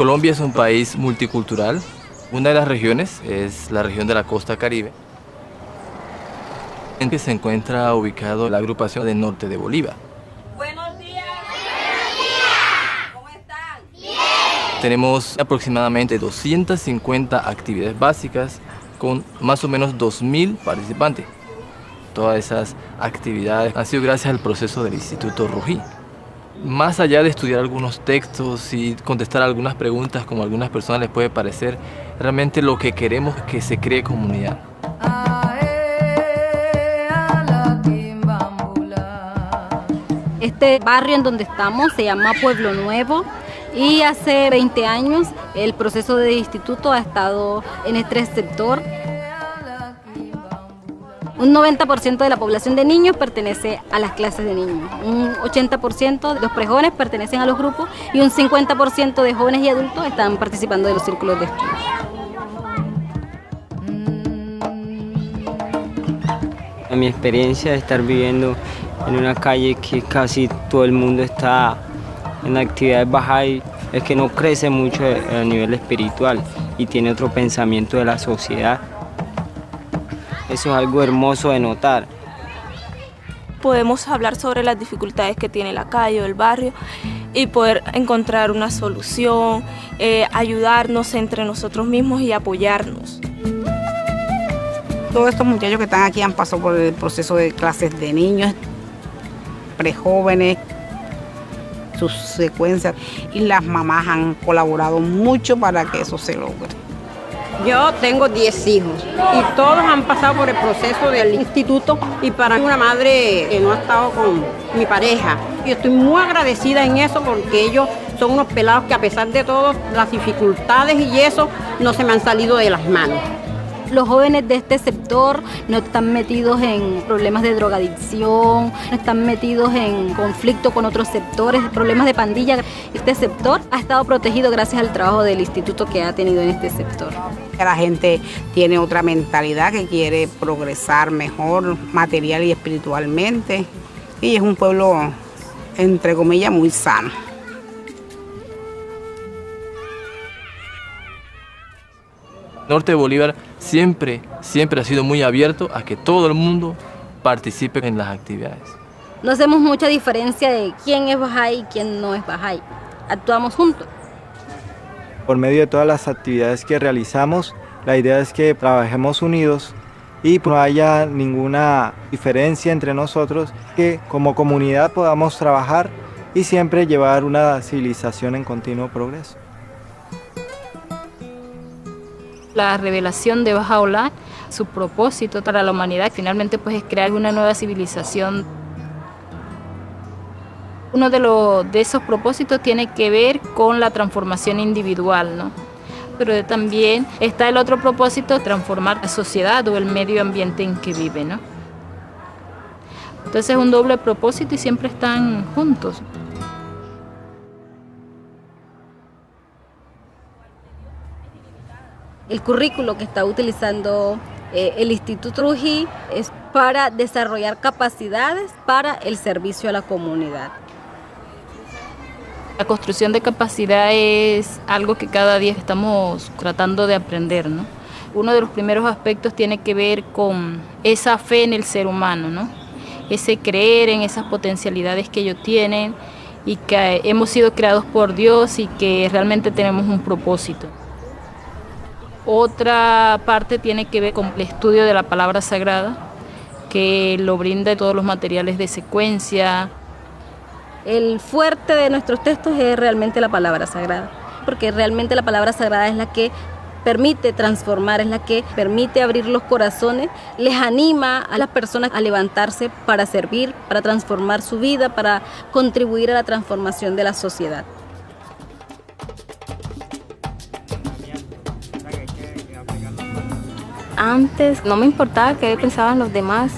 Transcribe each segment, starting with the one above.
Colombia es un país multicultural. Una de las regiones es la región de la costa Caribe, en que se encuentra ubicado la agrupación del norte de Bolívar. Buenos días. Buenos días. ¿Cómo están? Bien. Tenemos aproximadamente 250 actividades básicas con más o menos 2.000 participantes. Todas esas actividades han sido gracias al proceso del Instituto Rují. Más allá de estudiar algunos textos y contestar algunas preguntas como a algunas personas les puede parecer, realmente lo que queremos es que se cree comunidad. Este barrio en donde estamos se llama Pueblo Nuevo y hace 20 años el proceso de instituto ha estado en este sector. Un 90% de la población de niños pertenece a las clases de niños, un 80% de los prejóvenes pertenecen a los grupos y un 50% de jóvenes y adultos están participando de los círculos de estudio. Mi experiencia de estar viviendo en una calle que casi todo el mundo está en actividades bajas es que no crece mucho a nivel espiritual y tiene otro pensamiento de la sociedad. Eso es algo hermoso de notar. Podemos hablar sobre las dificultades que tiene la calle o el barrio y poder encontrar una solución, ayudarnos entre nosotros mismos y apoyarnos. Todos estos muchachos que están aquí han pasado por el proceso de clases de niños, prejóvenes, sus secuencias, y las mamás han colaborado mucho para que eso se logre. Yo tengo 10 hijos y todos han pasado por el proceso del instituto y para mí una madre que no ha estado con mi pareja. Yo estoy muy agradecida en eso porque ellos son unos pelados que a pesar de todas las dificultades y eso no se me han salido de las manos. Los jóvenes de este sector no están metidos en problemas de drogadicción, no están metidos en conflicto con otros sectores, problemas de pandilla. Este sector ha estado protegido gracias al trabajo del instituto que ha tenido en este sector. La gente tiene otra mentalidad que quiere progresar mejor material y espiritualmente y es un pueblo, entre comillas, muy sano. Norte de Bolívar siempre ha sido muy abierto a que todo el mundo participe en las actividades. No hacemos mucha diferencia de quién es Bahá'í y quién no es Bahá'í. Actuamos juntos. Por medio de todas las actividades que realizamos, la idea es que trabajemos unidos y no haya ninguna diferencia entre nosotros, que como comunidad podamos trabajar y siempre llevar una civilización en continuo progreso. La revelación de Bahá'u'lláh, su propósito para la humanidad, finalmente pues es crear una nueva civilización. Uno de esos propósitos tiene que ver con la transformación individual, ¿no? Pero también está el otro propósito, transformar la sociedad o el medio ambiente en que vive, ¿no? Entonces es un doble propósito y siempre están juntos. El currículo que está utilizando el Instituto Rují es para desarrollar capacidades para el servicio a la comunidad. La construcción de capacidad es algo que cada día estamos tratando de aprender, ¿no? Uno de los primeros aspectos tiene que ver con esa fe en el ser humano, ¿no? Ese creer en esas potencialidades que ellos tienen y que hemos sido creados por Dios y que realmente tenemos un propósito. Otra parte tiene que ver con el estudio de la palabra sagrada, que lo brinda todos los materiales de secuencia. El fuerte de nuestros textos es realmente la palabra sagrada, porque realmente la palabra sagrada es la que permite transformar, es la que permite abrir los corazones, les anima a las personas a levantarse para servir, para transformar su vida, para contribuir a la transformación de la sociedad. Antes no me importaba qué pensaban los demás,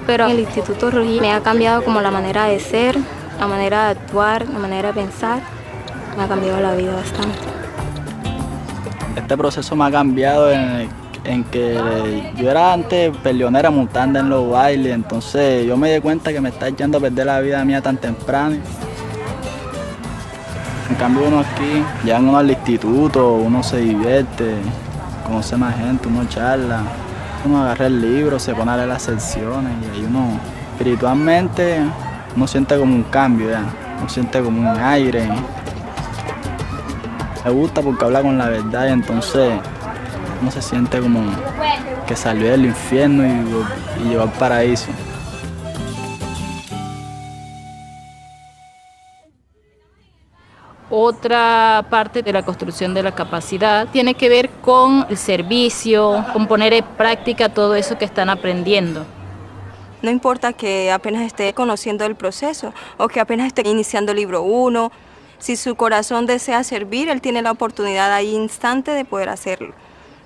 pero el Instituto Rují me ha cambiado como la manera de ser, la manera de actuar, la manera de pensar. Me ha cambiado la vida bastante. Este proceso me ha cambiado en que yo era antes peleonera montando en los bailes, entonces yo me di cuenta que me está echando a perder la vida mía tan temprano. En cambio uno aquí, llegan uno al instituto, uno se divierte, conoce más gente, uno charla, uno agarra el libro, se pone a leer las secciones y ahí uno espiritualmente uno siente como un cambio ya, uno siente como un aire. Me gusta porque habla con la verdad y entonces uno se siente como que salió del infierno y llegó al paraíso. Otra parte de la construcción de la capacidad tiene que ver con el servicio, con poner en práctica todo eso que están aprendiendo. No importa que apenas esté conociendo el proceso o que apenas esté iniciando el libro 1, si su corazón desea servir, él tiene la oportunidad ahí instante de poder hacerlo.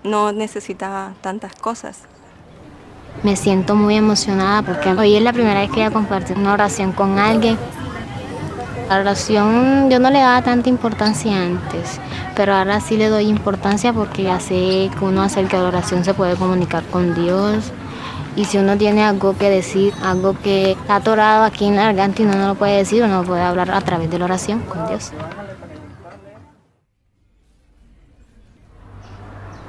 No necesita tantas cosas. Me siento muy emocionada porque hoy es la primera vez que voy a compartir una oración con alguien. La oración yo no le daba tanta importancia antes, pero ahora sí le doy importancia porque ya sé que uno acerca de la oración se puede comunicar con Dios. Y si uno tiene algo que decir, algo que está atorado aquí en la garganta y uno no lo puede decir, uno puede hablar a través de la oración con Dios.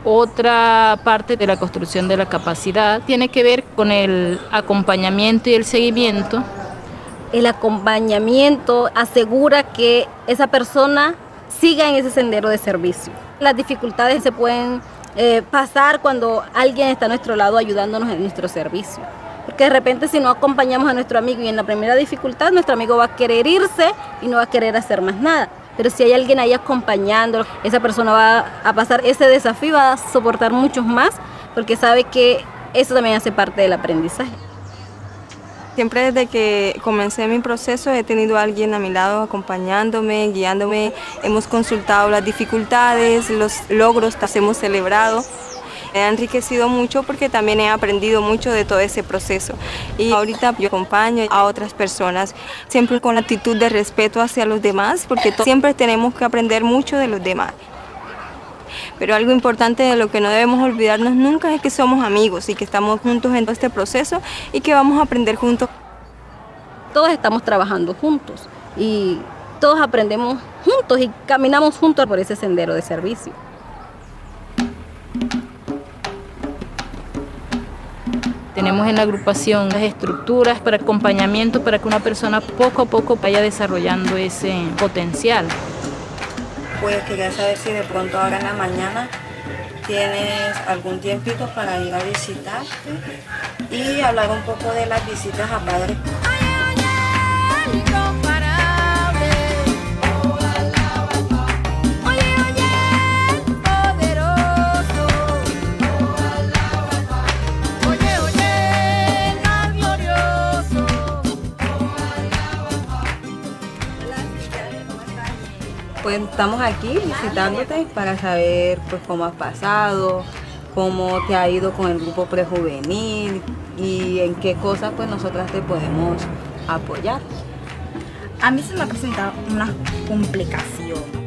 Otra parte de la construcción de la capacidad tiene que ver con el acompañamiento y el seguimiento. El acompañamiento asegura que esa persona siga en ese sendero de servicio. Las dificultades se pueden pasar cuando alguien está a nuestro lado ayudándonos en nuestro servicio. Porque de repente si no acompañamos a nuestro amigo y en la primera dificultad nuestro amigo va a querer irse y no va a querer hacer más nada. Pero si hay alguien ahí acompañando, esa persona va a pasar ese desafío, va a soportar muchos más porque sabe que eso también hace parte del aprendizaje. Siempre desde que comencé mi proceso he tenido a alguien a mi lado acompañándome, guiándome. Hemos consultado las dificultades, los logros que hemos celebrado. Me ha enriquecido mucho porque también he aprendido mucho de todo ese proceso. Y ahorita yo acompaño a otras personas, siempre con la actitud de respeto hacia los demás, porque siempre tenemos que aprender mucho de los demás. Pero algo importante de lo que no debemos olvidarnos nunca es que somos amigos y que estamos juntos en todo este proceso y que vamos a aprender juntos. Todos estamos trabajando juntos y todos aprendemos juntos y caminamos juntos por ese sendero de servicio. Tenemos en la agrupación las estructuras para acompañamiento para que una persona poco a poco vaya desarrollando ese potencial. Pues quería saber si de pronto ahora en la mañana tienes algún tiempito para ir a visitarte y hablar un poco de las visitas a padres. Pues estamos aquí visitándote para saber pues cómo has pasado, cómo te ha ido con el grupo prejuvenil y en qué cosas pues nosotras te podemos apoyar. A mí se me ha presentado una complicación.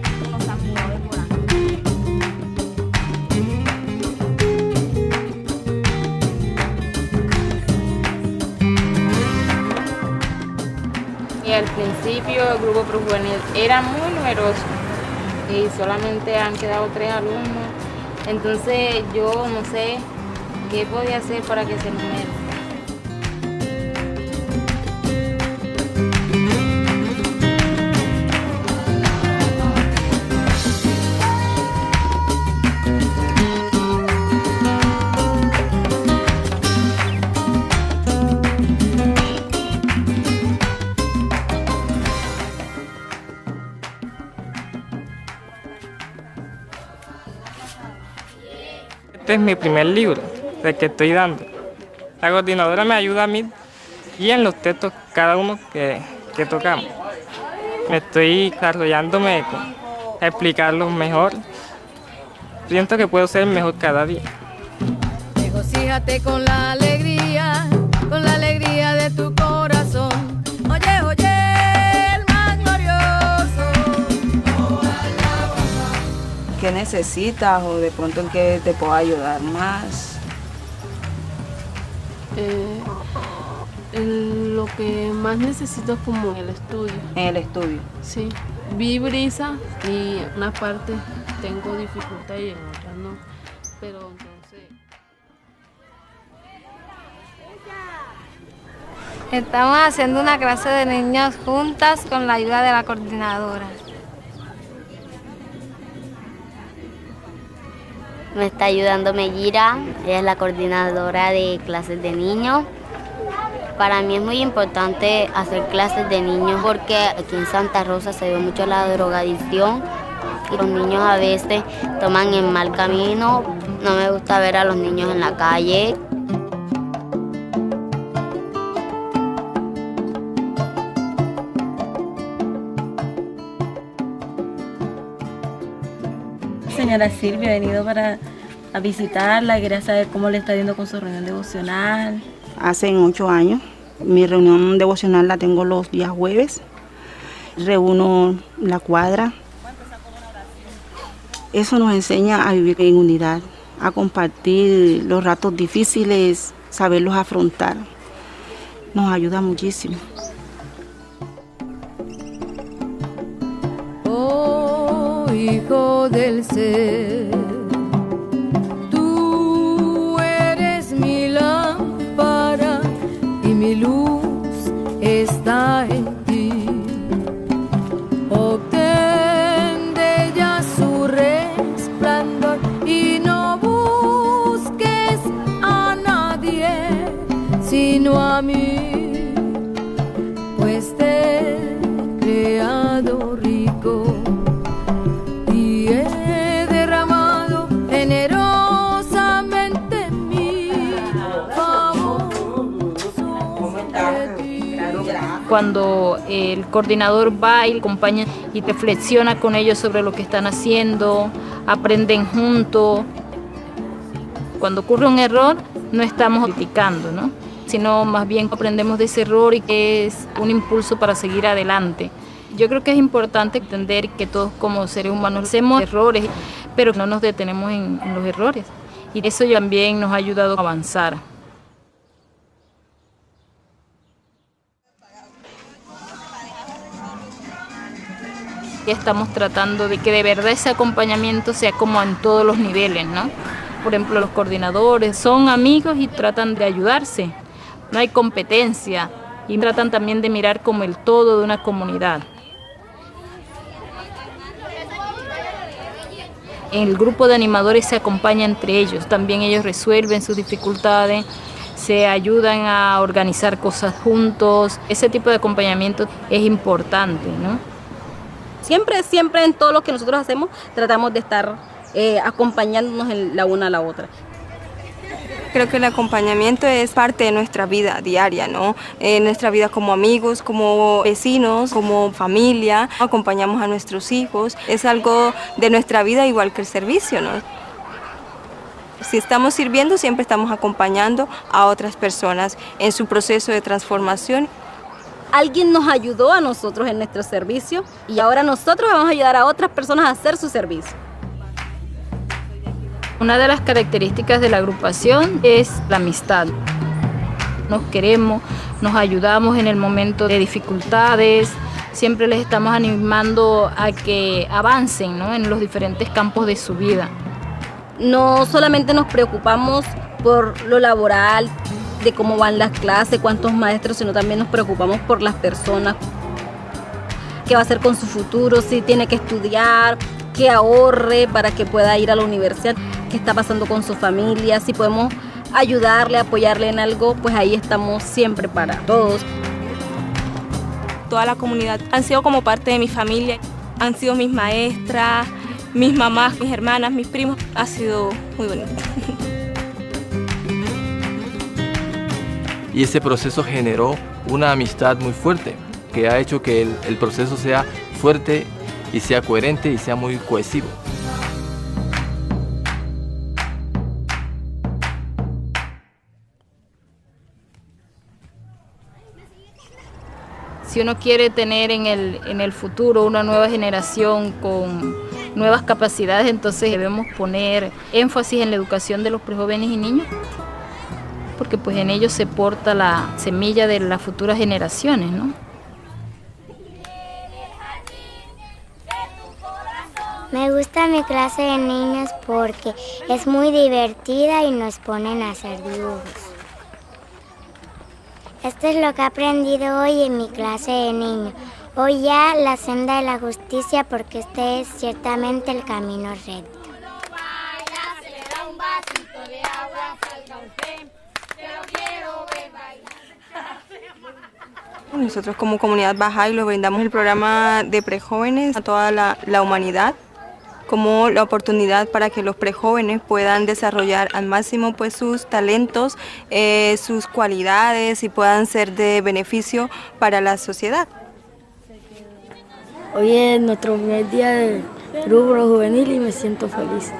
Y al principio el grupo prejuvenil era muy numeroso y solamente han quedado 3 alumnos. Entonces yo no sé qué podía hacer para que se numere. Este es mi primer libro, el que estoy dando. La coordinadora me ayuda a mí y en los textos cada uno que tocamos. Me estoy desarrollándome a explicarlos mejor. Siento que puedo ser mejor cada día. Regocíjate con la alegría de tu corazón. Oye, oye, el más glorioso. ¿Qué necesitas o de pronto en qué te puedo ayudar más? Lo que más necesito es como en el estudio. En el estudio. Sí. vi brisa y en unas partes tengo dificultad y en otras no, pero entonces... Estamos haciendo una clase de niños juntas con la ayuda de la coordinadora. Me está ayudando Mellira, ella es la coordinadora de clases de niños. Para mí es muy importante hacer clases de niños porque aquí en Santa Rosa se ve mucho la drogadicción y los niños a veces toman el mal camino. No me gusta ver a los niños en la calle. Señora Silvia, he venido a visitarla, quería saber cómo le está yendo con su reunión devocional. Hace 8 años, mi reunión devocional la tengo los días jueves. Reúno la cuadra. Eso nos enseña a vivir en unidad, a compartir los ratos difíciles, saberlos afrontar. Nos ayuda muchísimo. Hijo del ser, tú eres mi lámpara y mi luz está en ti. Obtén de ella su resplandor y no busques a nadie sino a mí, pues te he creado rico. Cuando el coordinador va y acompaña y reflexiona con ellos sobre lo que están haciendo, aprenden juntos. Cuando ocurre un error, no estamos criticando, ¿no? Sino más bien aprendemos de ese error y que es un impulso para seguir adelante. Yo creo que es importante entender que todos como seres humanos hacemos errores, pero no nos detenemos en los errores. Y eso también nos ha ayudado a avanzar. Estamos tratando de que de verdad ese acompañamiento sea como en todos los niveles, ¿no? Por ejemplo, los coordinadores son amigos y tratan de ayudarse. No hay competencia y tratan también de mirar como el todo de una comunidad. El grupo de animadores se acompaña entre ellos, también ellos resuelven sus dificultades, se ayudan a organizar cosas juntos. Ese tipo de acompañamiento es importante, ¿no? Siempre en todo lo que nosotros hacemos tratamos de estar acompañándonos la una a la otra. Creo que el acompañamiento es parte de nuestra vida diaria, ¿no? Nuestra vida como amigos, como vecinos, como familia. Acompañamos a nuestros hijos. Es algo de nuestra vida igual que el servicio, ¿no? Si estamos sirviendo, siempre estamos acompañando a otras personas en su proceso de transformación. Alguien nos ayudó a nosotros en nuestro servicio y ahora nosotros vamos a ayudar a otras personas a hacer su servicio. Una de las características de la agrupación es la amistad. Nos queremos, nos ayudamos en el momento de dificultades, siempre les estamos animando a que avancen, ¿no? En los diferentes campos de su vida. No solamente nos preocupamos por lo laboral, de cómo van las clases, cuántos maestros, sino también nos preocupamos por las personas, qué va a hacer con su futuro, si tiene que estudiar, que ahorre para que pueda ir a la universidad, qué está pasando con su familia, si podemos ayudarle, apoyarle en algo, pues ahí estamos siempre para todos. Toda la comunidad han sido como parte de mi familia, han sido mis maestras, mis mamás, mis hermanas, mis primos, ha sido muy bonito. Y ese proceso generó una amistad muy fuerte, que ha hecho que el proceso sea fuerte y sea coherente y sea muy cohesivo. Si uno quiere tener en el futuro una nueva generación con nuevas capacidades, entonces debemos poner énfasis en la educación de los prejóvenes y niños, porque pues en ellos se porta la semilla de las futuras generaciones, ¿no? Me gusta mi clase de niños porque es muy divertida y nos ponen a hacer dibujos. Esto es lo que he aprendido hoy en mi clase de niños. Hoy ya la senda de la justicia porque este es ciertamente el camino recto. Nosotros como comunidad Bahá'í les brindamos el programa de prejóvenes a toda la humanidad como la oportunidad para que los prejóvenes puedan desarrollar al máximo pues sus talentos, sus cualidades y puedan ser de beneficio para la sociedad. Hoy es nuestro primer día del grupo juvenil y me siento feliz.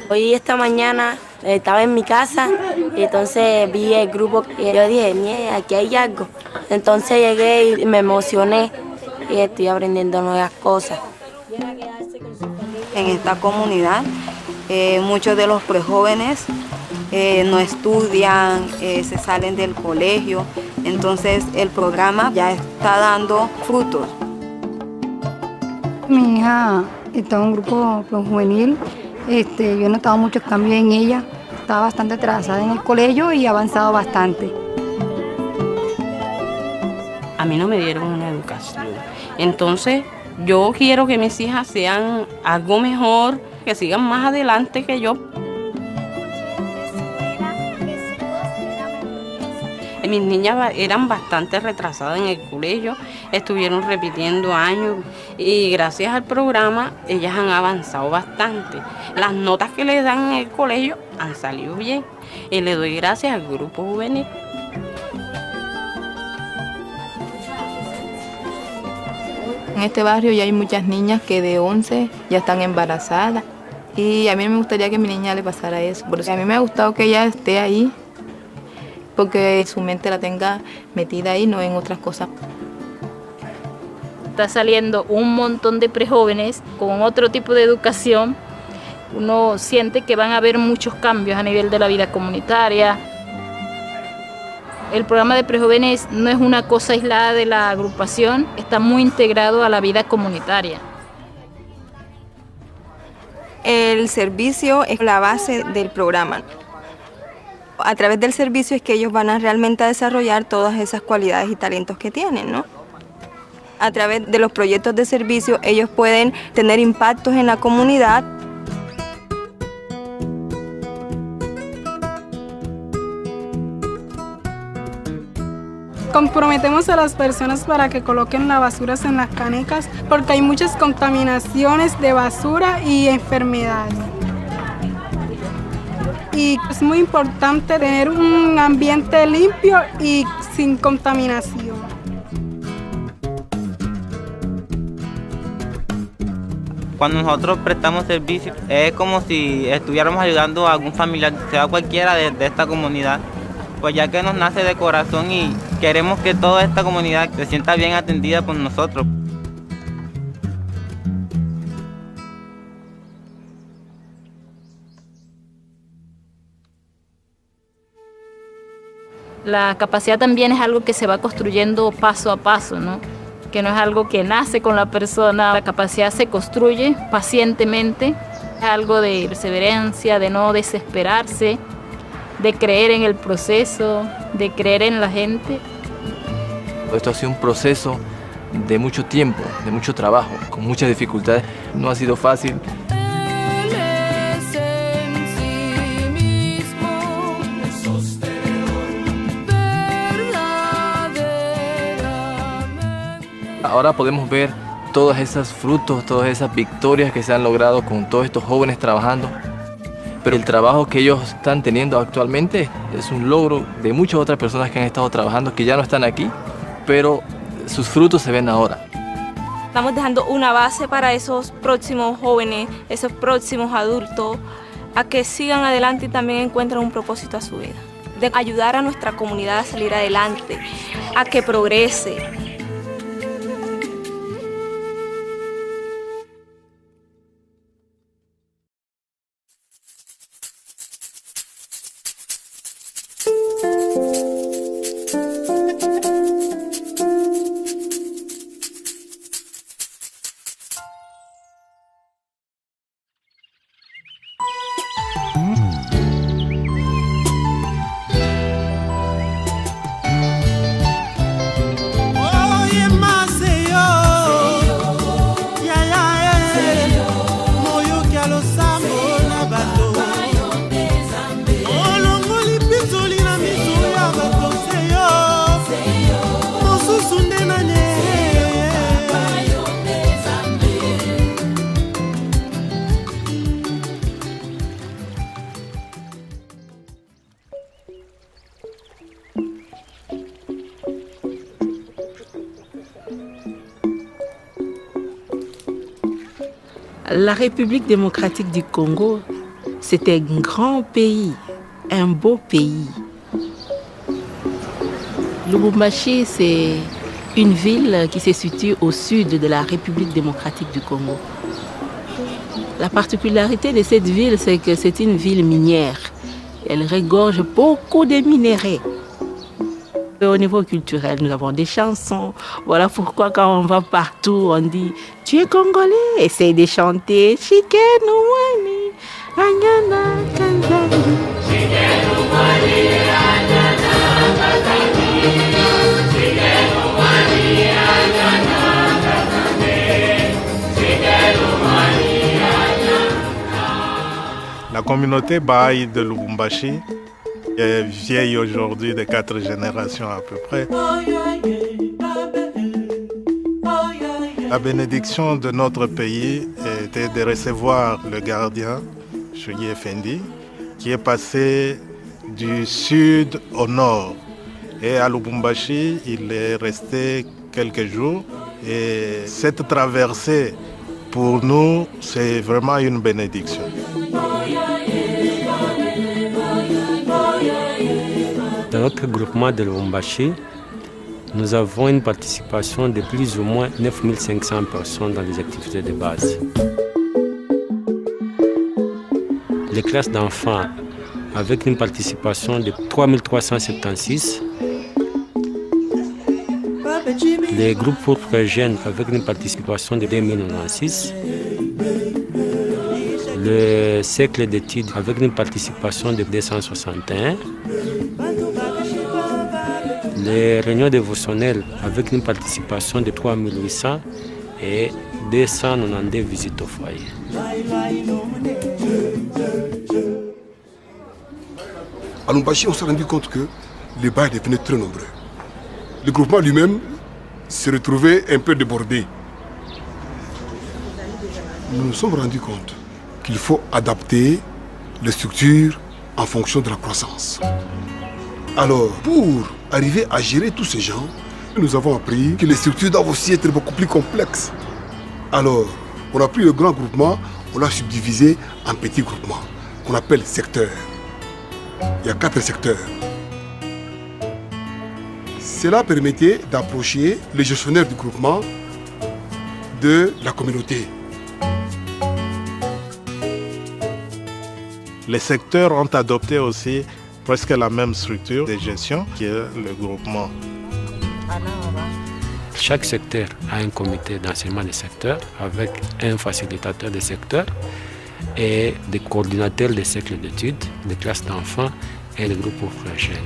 Hoy esta mañana estaba en mi casa y entonces vi el grupo y yo dije, mira, aquí hay algo. Entonces llegué y me emocioné y estoy aprendiendo nuevas cosas. En esta comunidad muchos de los prejóvenes no estudian, se salen del colegio, entonces el programa ya está dando frutos. Mi hija está en un grupo juvenil, yo he notado muchos cambios en ella, estaba bastante atrasada en el colegio y ha avanzado bastante. A mí no me dieron una educación, entonces yo quiero que mis hijas sean algo mejor, que sigan más adelante que yo. Mis niñas eran bastante retrasadas en el colegio, estuvieron repitiendo años y gracias al programa ellas han avanzado bastante. Las notas que les dan en el colegio han salido bien y le doy gracias al grupo juvenil. En este barrio ya hay muchas niñas que de 11 ya están embarazadas y a mí me gustaría que a mi niña le pasara eso. Porque a mí me ha gustado que ella esté ahí porque su mente la tenga metida ahí, no en otras cosas. Está saliendo un montón de prejóvenes con otro tipo de educación. Uno siente que van a haber muchos cambios a nivel de la vida comunitaria. El programa de prejóvenes no es una cosa aislada de la agrupación, está muy integrado a la vida comunitaria. El servicio es la base del programa. A través del servicio es que ellos van a realmente desarrollar todas esas cualidades y talentos que tienen, ¿no? A través de los proyectos de servicio ellos pueden tener impactos en la comunidad. Comprometemos a las personas para que coloquen las basuras en las canecas porque hay muchas contaminaciones de basura y enfermedades. Y es muy importante tener un ambiente limpio y sin contaminación. Cuando nosotros prestamos servicio es como si estuviéramos ayudando a algún familiar, sea cualquiera de esta comunidad, pues ya que nos nace de corazón y queremos que toda esta comunidad se sienta bien atendida por nosotros. La capacidad también es algo que se va construyendo paso a paso, ¿no? Que no es algo que nace con la persona. La capacidad se construye pacientemente, es algo de perseverancia, de no desesperarse, de creer en el proceso, de creer en la gente. Esto ha sido un proceso de mucho tiempo, de mucho trabajo, con muchas dificultades. No ha sido fácil. Ahora podemos ver todos esos frutos, todas esas victorias que se han logrado con todos estos jóvenes trabajando. Pero el trabajo que ellos están teniendo actualmente es un logro de muchas otras personas que han estado trabajando, que ya no están aquí, pero sus frutos se ven ahora. Estamos dejando una base para esos próximos jóvenes, esos próximos adultos, a que sigan adelante y también encuentren un propósito a su vida. De ayudar a nuestra comunidad a salir adelante, a que progrese. La République démocratique du Congo, c'est un grand pays, un beau pays. Lubumbashi, c'est une ville qui se situe au sud de la République démocratique du Congo. La particularité de cette ville, c'est que c'est une ville minière. Elle regorge beaucoup de minerais. Au niveau culturel, nous avons des chansons. Voilà pourquoi quand on va partout, on dit « Tu es congolais ?» Essaye de chanter « Shikenu wani, anyana kanzani ». La communauté Bahaï de Lubumbashi est vieille aujourd'hui de 4 générations à peu près. La bénédiction de notre pays était de recevoir le gardien, Choui Effendi, qui est passé du sud au nord. Et à Lubumbashi, il est resté quelques jours. Et cette traversée, pour nous, c'est vraiment une bénédiction. Dans notre groupement de Lubumbashi, nous avons une participation de plus ou moins 9500 personnes dans les activités de base. Les classes d'enfants avec une participation de 3376. Les groupes pour jeunes avec une participation de 2096. Le cercle d'études avec une participation de 261. Les réunions dévotionnelles avec une participation de 3800 et 292 visites au foyer. À Lubumbashi, on s'est rendu compte que les bails devenaient très nombreux. Le groupement lui-même s'est retrouvé un peu débordé. Nous nous sommes rendus compte qu'il faut adapter les structures en fonction de la croissance. Alors, pour arriver à gérer tous ces gens, nous avons appris que les structures doivent aussi être beaucoup plus complexes. Alors, on a pris le grand groupement, on l'a subdivisé en petits groupements, qu'on appelle secteurs. Il y a 4 secteurs. Cela permettait d'approcher les gestionnaires du groupement de la communauté. Les secteurs ont adopté aussi presque la même structure de gestion qui est le groupement. Chaque secteur a un comité d'enseignement des secteurs avec un facilitateur des secteurs et des coordinateurs des cercles d'études, des classes d'enfants et des groupes pour jeunes.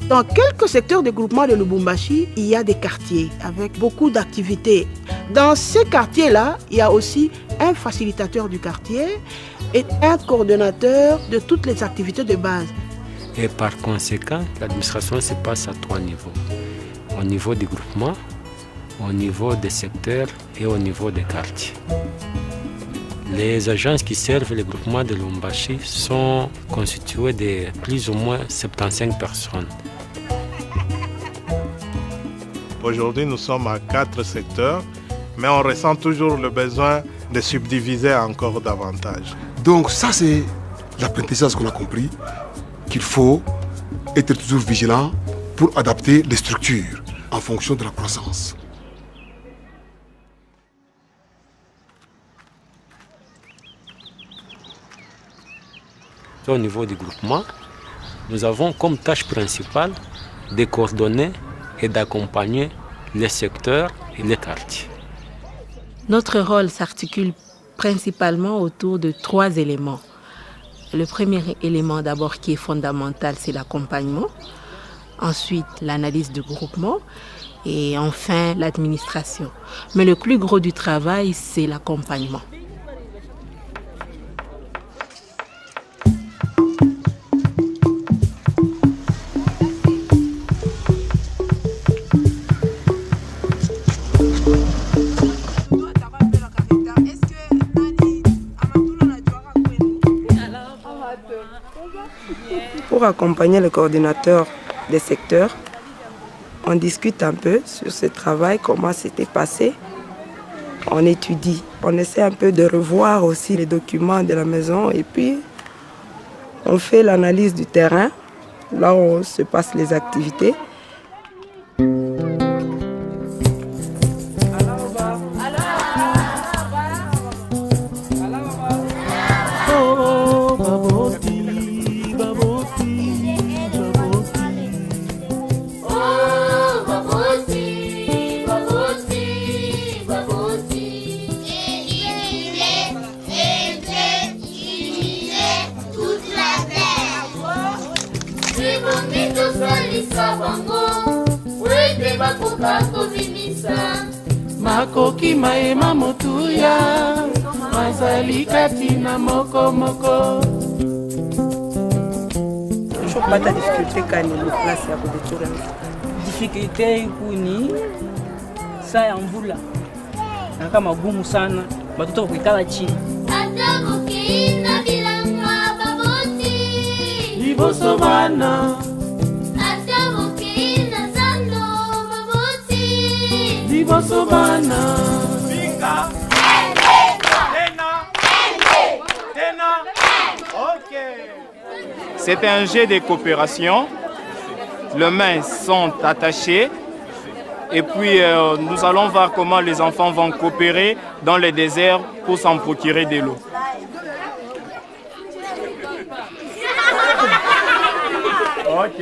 Dans quelques secteurs de groupement de Lubumbashi, il y a des quartiers avec beaucoup d'activités. Dans ces quartiers-là, il y a aussi un facilitateur du quartier et un coordonnateur de toutes les activités de base. Et par conséquent, l'administration se passe à 3 niveaux. Au niveau du groupement, au niveau des secteurs et au niveau des quartiers. Les agences qui servent le groupement de Lubumbashi sont constituées de plus ou moins 75 personnes. Aujourd'hui, nous sommes à 4 secteurs, mais on ressent toujours le besoin de subdiviser encore davantage. Donc ça, c'est l'apprentissage qu'on a compris, qu'il faut être toujours vigilant pour adapter les structures en fonction de la croissance. Au niveau du groupement, nous avons comme tâche principale de coordonner et d'accompagner les secteurs et les quartiers. Notre rôle s'articule principalement autour de 3 éléments. Le premier élément d'abord qui est fondamental, c'est l'accompagnement. Ensuite, l'analyse du groupement et enfin l'administration. Mais le plus gros du travail, c'est l'accompagnement. Pour accompagner le coordinateur des secteurs, on discute un peu sur ce travail, comment c'était passé. on étudie. On essaie un peu de revoir aussi les documents de la maison et puis on fait l'analyse du terrain, là où se passent les activités. Makoki maema motuya mazali katina moko moko. Toujours pas de difficulté quand il est place ya kudetura. Difficulté kuni saa ya mvula na kama gumu sana batoto kuikala chini. Liboso bana Liboso bana C'est un jeu de coopération. Les mains sont attachées et puis nous allons voir comment les enfants vont coopérer dans le désert pour s'en procurer de l'eau. Ok.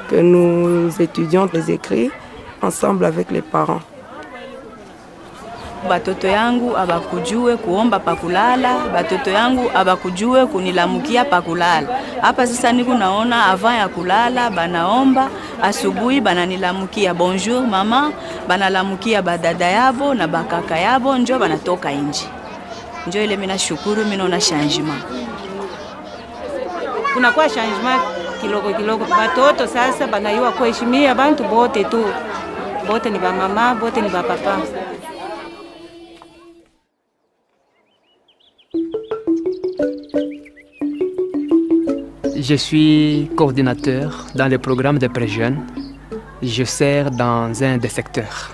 Que nous étudions les écrits ensemble avec les parents. Batoto yangu abakujue kuomba pakulala, batoto yangu abakujue kunilamukia pakulala. Hapa sasa niko naona avant ya kulala banaomba, asubuhi bananilamukia bonjour mama, banalamukia badada yabo na bakaka yabo, njo banatoka nje. Njo ile mina shukuru, mina ona changement. Kunakuwa changement kidogo. Batoto sasa banayua kuheshimia bantu bote tu. Bote ni ba mama, bote ni ba papa. Je suis coordinateur dans le programme de pré-jeunes. Je sers dans un des secteurs.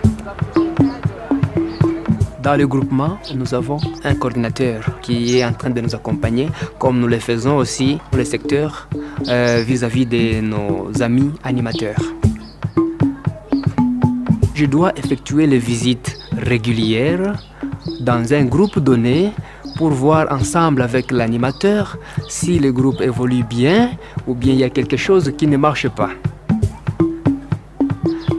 Dans le groupement, nous avons un coordinateur qui est en train de nous accompagner, comme nous le faisons aussi dans le secteur vis-à-vis de nos amis animateurs. Je dois effectuer les visites régulières dans un groupe donné pour voir ensemble avec l'animateur si le groupe évolue bien ou bien il y a quelque chose qui ne marche pas.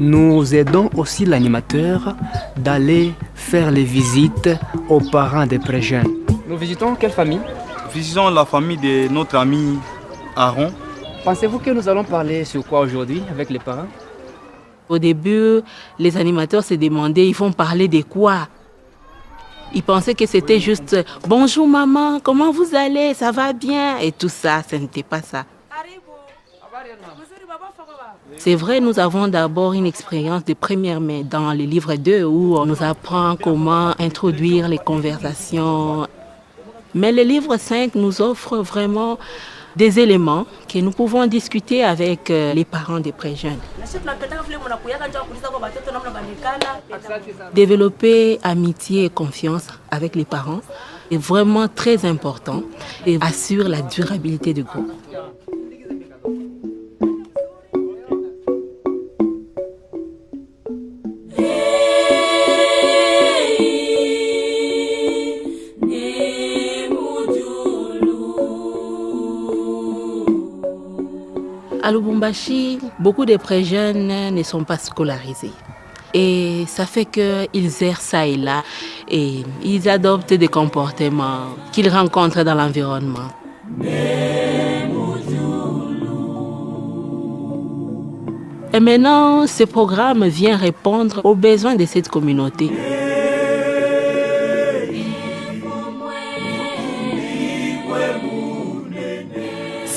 Nous aidons aussi l'animateur d'aller faire les visites aux parents des pré-jeunes. Nous visitons quelle famille? Visitons la famille de notre ami Aaron. Pensez-vous que nous allons parler sur quoi aujourd'hui avec les parents? Au début, les animateurs se demandaient, ils vont parler de quoi? Ils pensaient que c'était juste « Bonjour maman, comment vous allez? Ça va bien ?» et tout ça, ce n'était pas ça. C'est vrai, nous avons d'abord une expérience de première main dans le livre 2 où on nous apprend comment introduire les conversations. Mais le livre 5 nous offre vraiment des éléments que nous pouvons discuter avec les parents des pré-jeunes. Développer amitié et confiance avec les parents est vraiment très important et assure la durabilité du groupe. À Lubumbashi, beaucoup de pré-jeunes ne sont pas scolarisés. Et ça fait qu'ils errent ça et là et ils adoptent des comportements qu'ils rencontrent dans l'environnement. Et maintenant, ce programme vient répondre aux besoins de cette communauté.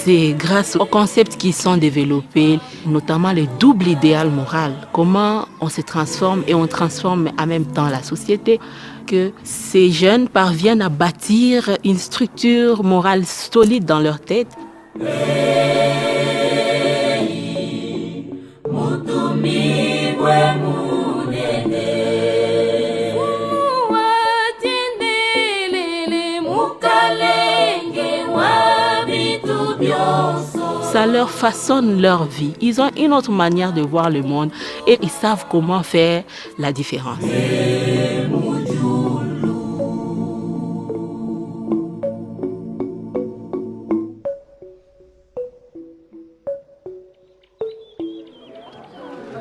C'est grâce aux concepts qui sont développés, notamment le double idéal moral, comment on se transforme et on transforme en même temps la société, que ces jeunes parviennent à bâtir une structure morale solide dans leur tête. Ça leur façonne leur vie. Ils ont une autre manière de voir le monde et ils savent comment faire la différence.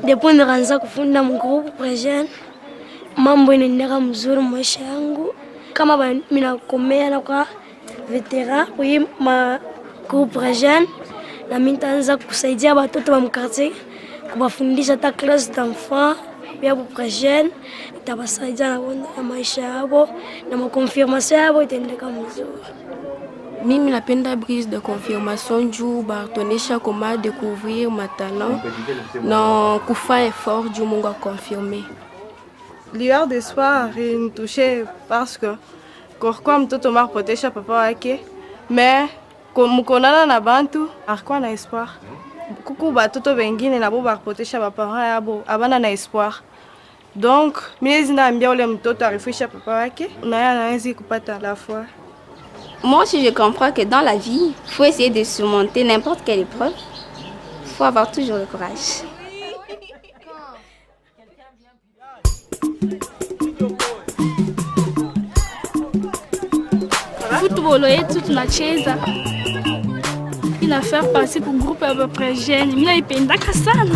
Depuis nikaanza kufunda mgrupu present, mambo inaendeka mzuri maisha yangu. Kama minakomea na kwa veteran kwa hii magrupu present, na mimi nitaanza kusaidia watoto wa mkartie kuwafundisha hata classe d'enfants ya present, itabasaidia na maisha yao na makonfirmation yao itaendeka mzuri. Mimi napenda brise de confirmation juu batuonesha comment découvrir ma talent na kufa effort juu Mungu a confirmer. Lueur d'espoir initouché parce que kwa mtoto marpotesha papa wake mais mkonana na bantu akwa na espoir. Kuku batoto wengine nabo barpotesha papa yabo abana na espoir. Donc mimi zinaambia ule mtoto arifisha papa wake na anaweza kupata la foi. Moi aussi, je comprends que dans la vie, il faut essayer de surmonter n'importe quelle épreuve. Il faut avoir toujours le courage. Football yetu tunacheza. Ina faire partie pour groupe à peu près jeune. Mimi naipendaka sana.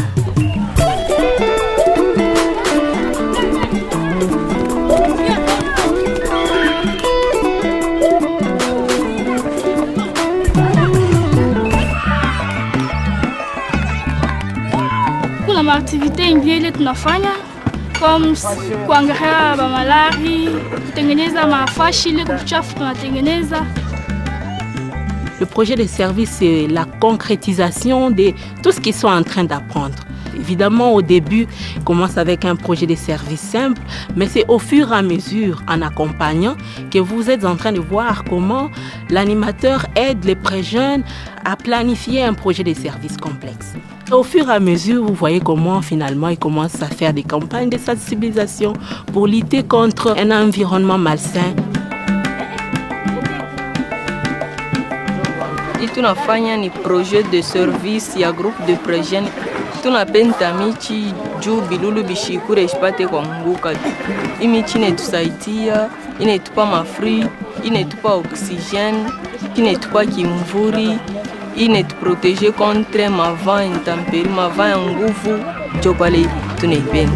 Kuna activité ingine tunafanya kama kuangalia malari, kutengeneza mafashi ile kuchafu tunatengeneza. Le projet de service, c'est la concrétisation de tout ce qu'ils sont en train d'apprendre. Évidemment, au début, on commence avec un projet de service simple, mais c'est au fur et à mesure, en accompagnant, que vous êtes en train de voir comment l'animateur aide les pré-jeunes à planifier un projet de service complexe. Au fur et à mesure, vous voyez comment finalement ils commencent à faire des campagnes de sensibilisation pour lutter contre un environnement malsain. Tunafanya ni projet de service ya groupe de pré-jeunes. Tunapenda michi juu bilulu bishikure ishipate kwa mguka. Imichi inetusaidia, inetupa mafri, inetupa oxygène, inetupa kimvuri, inetuprotege contre mavent intempérie, mavent ya nguvu, jopale tunaipenda.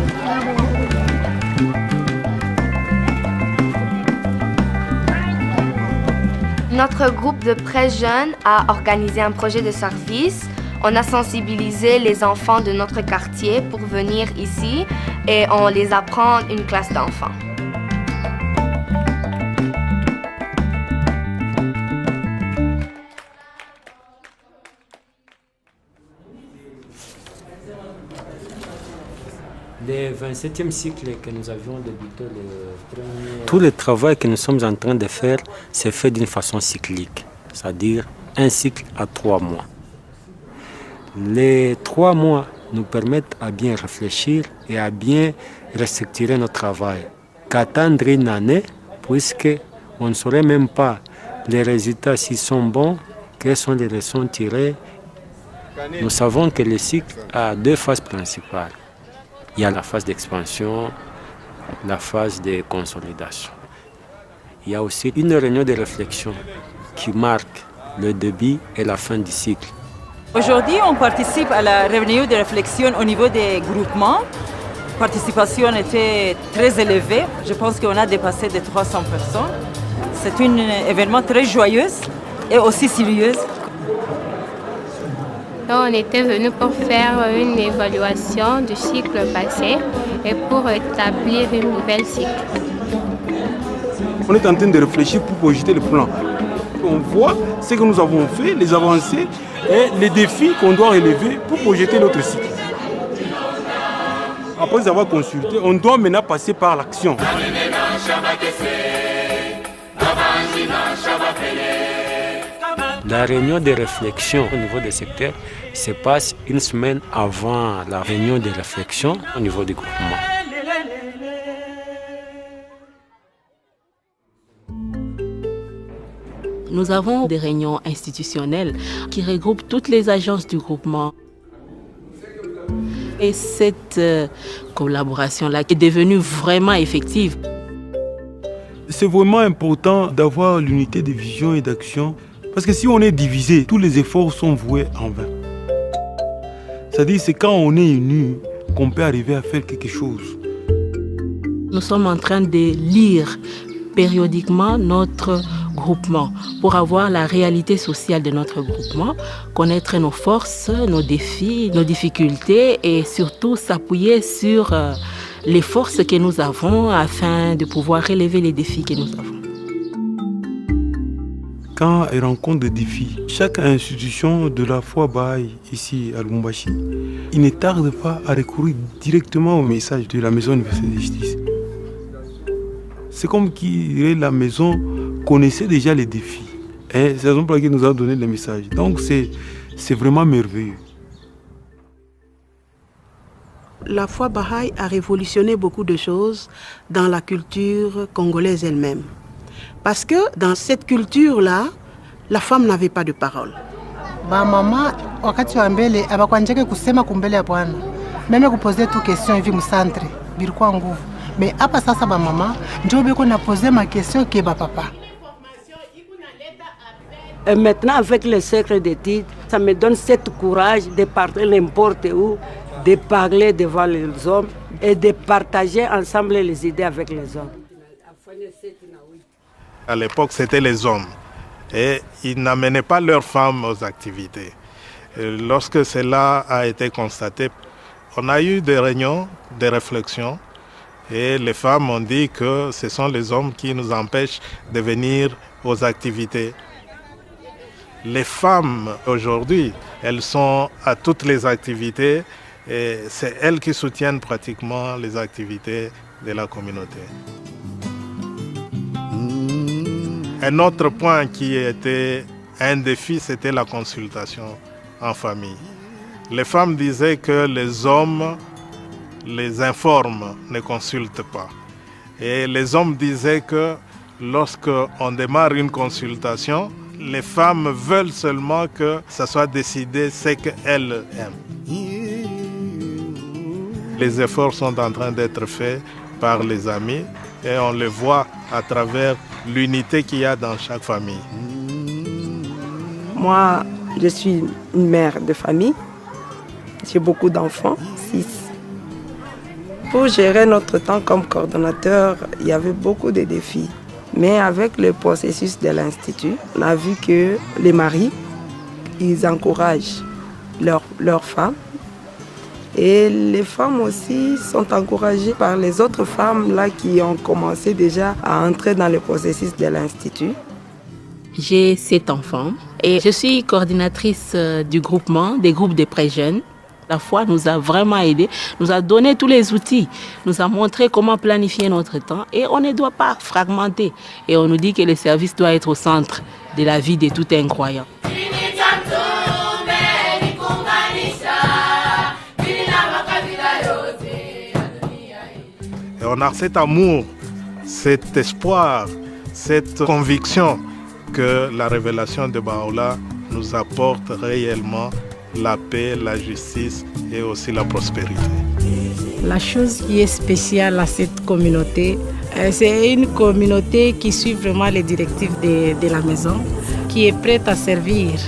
Notre groupe de pré-jeunes a organisé un projet de service. On a sensibilisé les enfants de notre quartier pour venir ici et on les apprend une classe d'enfants. Le 27e cycle que nous avions débuté, le premier... Tout le travail que nous sommes en train de faire, c'est fait d'une façon cyclique, c'est-à-dire un cycle à 3 mois. Les 3 mois nous permettent à bien réfléchir et à bien restructurer notre travail. Qu'attendre une année, puisqu'on ne saurait même pas les résultats s'ils sont bons, quelles sont les leçons tirées. Nous savons que le cycle a 2 phases principales. Il y a la phase d'expansion, la phase de consolidation. Il y a aussi une réunion de réflexion qui marque le début et la fin du cycle. Aujourd'hui, on participe à la réunion de réflexion au niveau des groupements. La participation était très élevée. Je pense qu'on a dépassé les 300 personnes. C'est un événement très joyeux et aussi sérieux. On était venu pour faire une évaluation du cycle passé et pour établir une nouvelle cycle. On est en train de réfléchir pour projeter le plan. On voit ce que nous avons fait, les avancées et les défis qu'on doit relever pour projeter notre cycle. Après avoir consulté, on doit maintenant passer par l'action. La réunion de réflexion au niveau des secteurs se passe une semaine avant la réunion de réflexion au niveau du groupement. Nous avons des réunions institutionnelles qui regroupent toutes les agences du groupement. Et cette collaboration-là est devenue vraiment effective. C'est vraiment important d'avoir l'unité de vision et d'action. Parce que si on est divisé, tous les efforts sont voués en vain. C'est-à-dire que c'est quand on est unis qu'on peut arriver à faire quelque chose. Nous sommes en train de lire périodiquement notre groupement pour avoir la réalité sociale de notre groupement, connaître nos forces, nos défis, nos difficultés et surtout s'appuyer sur les forces que nous avons afin de pouvoir relever les défis que nous avons. Quand elle rencontre des défis, chaque institution de la foi Baha'i ici à Lubumbashi, il ne tarde pas à recourir directement au message de la Maison universelle de justice. C'est comme si la maison connaissait déjà les défis. Et c'est la raison pour laquelle nous a donné le message. Donc c'est vraiment merveilleux. La foi Baha'i a révolutionné beaucoup de choses dans la culture congolaise elle-même. Parce que dans cette culture-là, la femme n'avait pas de parole. Mama wakati wa mbele abakwanjeke kusema kumbele ya Bwana. Meme kupoze tu question hivi msantre bilikuwa nguvu. Mais hapa sasa ba mama ndio beko na poser ma question ke ba papa. Et maintenant avec le cercle d'études, ça me donne cette courage de partir n'importe où, de parler devant les hommes et de partager ensemble les idées avec les hommes. À l'époque, c'était les hommes. Et ils n'amenaient pas leurs femmes aux activités. Et lorsque cela a été constaté, on a eu des réunions, des réflexions. Et les femmes ont dit que ce sont les hommes qui nous empêchent de venir aux activités. Les femmes, aujourd'hui, elles sont à toutes les activités. Et c'est elles qui soutiennent pratiquement les activités de la communauté. Un autre point qui était un défi, c'était la consultation en famille. Les femmes disaient que les hommes les informent, ne consultent pas. Et les hommes disaient que lorsqu'on démarre une consultation, les femmes veulent seulement que ça soit décidé ce qu'elles aiment. Les efforts sont en train d'être faits par les amis et on les voit à travers l'unité qu'il y a dans chaque famille. Moi, je suis une mère de famille. J'ai beaucoup d'enfants, 6. Pour gérer notre temps comme coordonnateur, il y avait beaucoup de défis. Mais avec le processus de l'Institut, on a vu que les maris, ils encouragent leurs femmes. Et les femmes aussi sont encouragées par les autres femmes là, qui ont commencé déjà à entrer dans le processus de l'Institut. J'ai 7 enfants et je suis coordinatrice du groupement, des groupes de prêts jeunes. La foi nous a vraiment aidés, nous a donné tous les outils, nous a montré comment planifier notre temps et on ne doit pas fragmenter. Et on nous dit que le service doit être au centre de la vie de tout un croyant. Et on a cet amour, cet espoir, cette conviction que la révélation de Baha'u'llah nous apporte réellement la paix, la justice et aussi la prospérité. La chose qui est spéciale à cette communauté, c'est une communauté qui suit vraiment les directives de la maison, qui est prête à servir.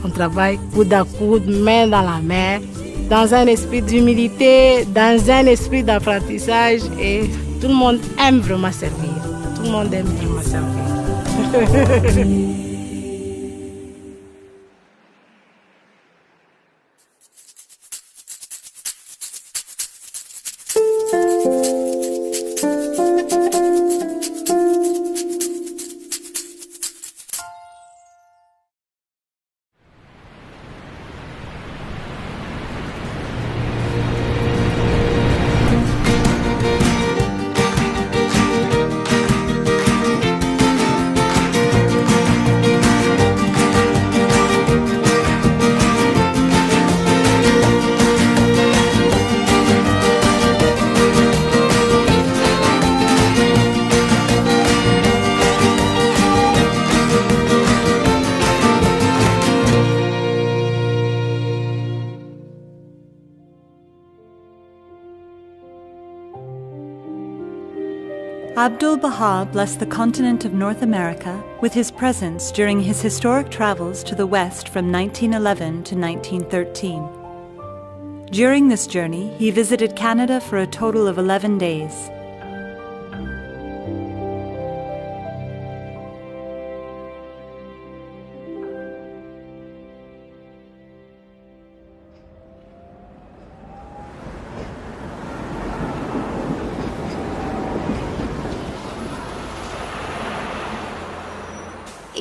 On travaille coude à coude, main dans la main, dans un esprit d'humilité, dans un esprit d'apprentissage et tout le monde aime vraiment servir. Tout le monde aime vraiment servir. Abdul-Baha blessed the continent of North America with his presence during his historic travels to the West from 1911 to 1913. During this journey, he visited Canada for a total of 11 days.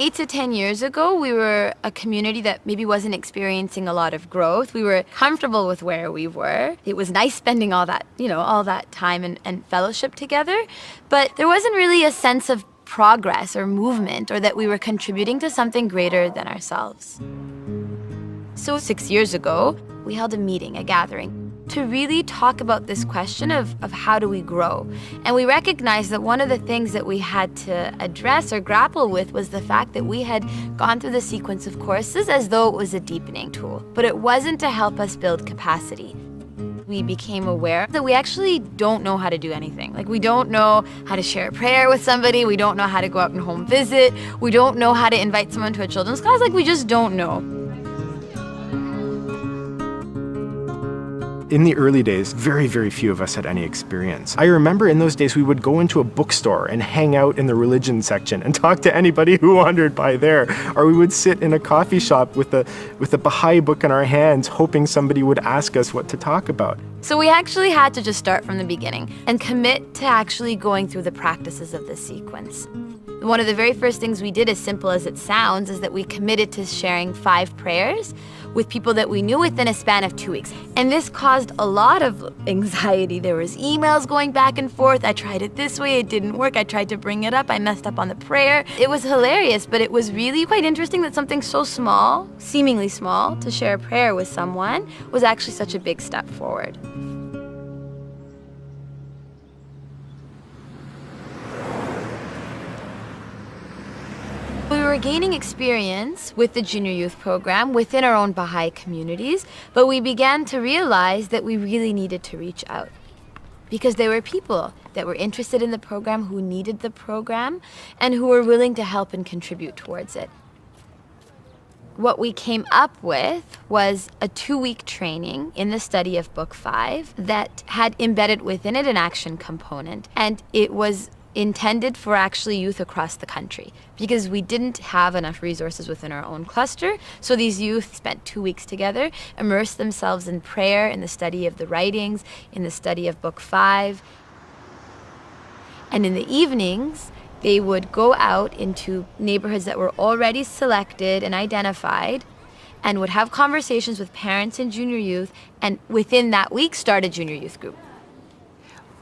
Eight to 10 years ago, we were a community that maybe wasn't experiencing a lot of growth. We were comfortable with where we were. It was nice spending all that, all that time and fellowship together. But there wasn't really a sense of progress or movement, or that we were contributing to something greater than ourselves. So 6 years ago, we held a meeting, a gathering, to really talk about this question of how do we grow. And we recognized that one of the things that we had to address or grapple with was the fact that we had gone through the sequence of courses as though it was a deepening tool, but it wasn't to help us build capacity. We became aware that we actually don't know how to do anything. Like, we don't know how to share a prayer with somebody, we don't know how to go out and home visit, we don't know how to invite someone to a children's class, we just don't know. In the early days, very, very few of us had any experience. I remember in those days we would go into a bookstore and hang out in the religion section and talk to anybody who wandered by there. Or we would sit in a coffee shop with a Baha'i book in our hands, hoping somebody would ask us what to talk about. So we actually had to just start from the beginning and commit to actually going through the practices of the sequence. One of the very first things we did, as simple as it sounds, is that we committed to sharing 5 prayers with people that we knew within a span of 2 weeks. And this caused a lot of anxiety. There was emails going back and forth. I tried it this way, it didn't work. I tried to bring it up, I messed up on the prayer. It was hilarious, but it was really quite interesting that something so small, seemingly small, to share a prayer with someone was actually such a big step forward. We were gaining experience with the junior youth program within our own Baha'i communities, but we began to realize that we really needed to reach out, because there were people that were interested in the program, who needed the program, and who were willing to help and contribute towards it. What we came up with was a 2-week training in the study of Book 5 that had embedded within it an action component, and it was intended for actually youth across the country, because we didn't have enough resources within our own cluster. So these youth spent 2 weeks together, immersed themselves in prayer, in the study of the writings, in the study of Book 5. And in the evenings, they would go out into neighborhoods that were already selected and identified, and would have conversations with parents and junior youth, and within that week start a junior youth group.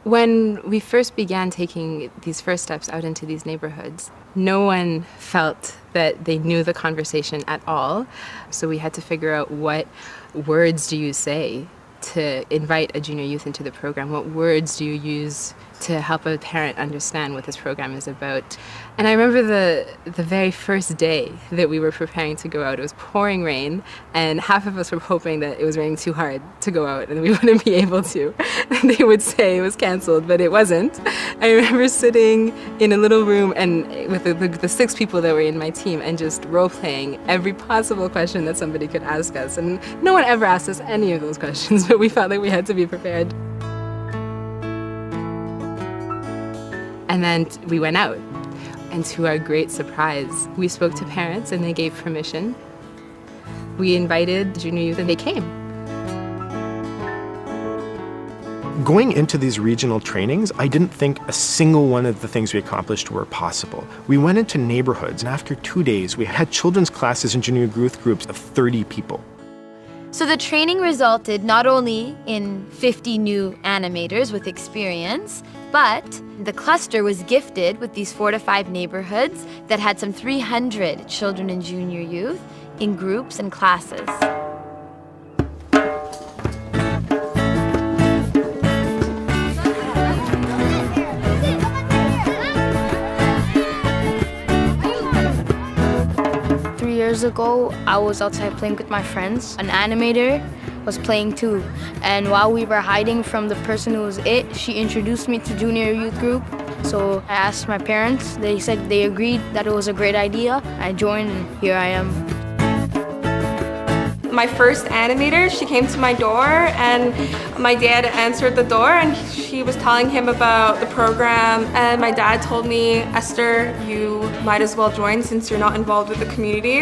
When we first began taking these first steps out into these neighborhoods, no one felt that they knew the conversation at all. So we had to figure out, what words do you say to invite a junior youth into the program? What words do you use to help a parent understand what this program is about? And I remember the very first day that we were preparing to go out, it was pouring rain, and half of us were hoping that it was raining too hard to go out and we wouldn't be able to. And they would say it was canceled, but it wasn't. I remember sitting in a little room and with the 6 people that were in my team, and just role-playing every possible question that somebody could ask us. And no one ever asked us any of those questions, but we felt like we had to be prepared. And then we went out, and to our great surprise, we spoke to parents and they gave permission. We invited junior youth and they came. Going into these regional trainings, I didn't think a single one of the things we accomplished were possible. We went into neighborhoods, and after 2 days, we had children's classes and junior youth groups of 30 people. So the training resulted not only in 50 new animators with experience, but the cluster was gifted with these 4 to 5 neighborhoods that had some 300 children and junior youth in groups and classes. Years ago, I was outside playing with my friends. An animator was playing too, and while we were hiding from the person who was it, she introduced me to junior youth group, So I asked my parents. They said they agreed that it was a great idea. I joined and here I am. My first animator, she came to my door and my dad answered the door and she was telling him about the program, and my dad told me, Esther, you might as well join since you're not involved with the community.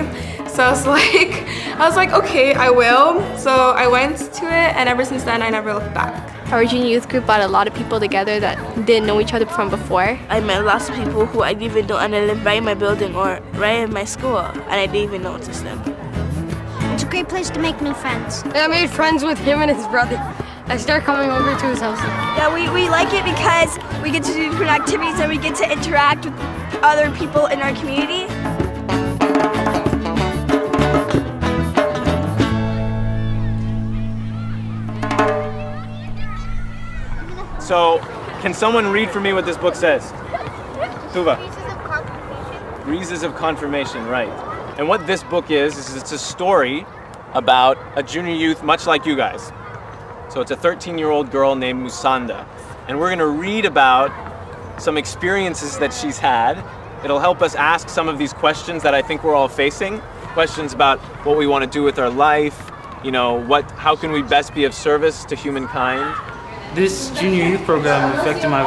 So I was like, okay, I will. So I went to it and ever since then I never looked back. Our junior youth group brought a lot of people together that didn't know each other from before. I met lots of people who I didn't even know, and they lived right in my building or right in my school, and I didn't even notice them. It's a great place to make new friends. I made friends with him and his brother. I started coming over to his house. Yeah, we like it because we get to do different activities and we get to interact with other people in our community. So, can someone read for me what this book says? Tuva. Breezes of Confirmation, right. And what this book is it's a story about a junior youth much like you guys. So it's a 13-year-old girl named Musanda. And we're gonna read about some experiences that she's had. It'll help us ask some of these questions that I think we're all facing. Questions about what we wanna do with our life, how can we best be of service to humankind. This junior youth program affected my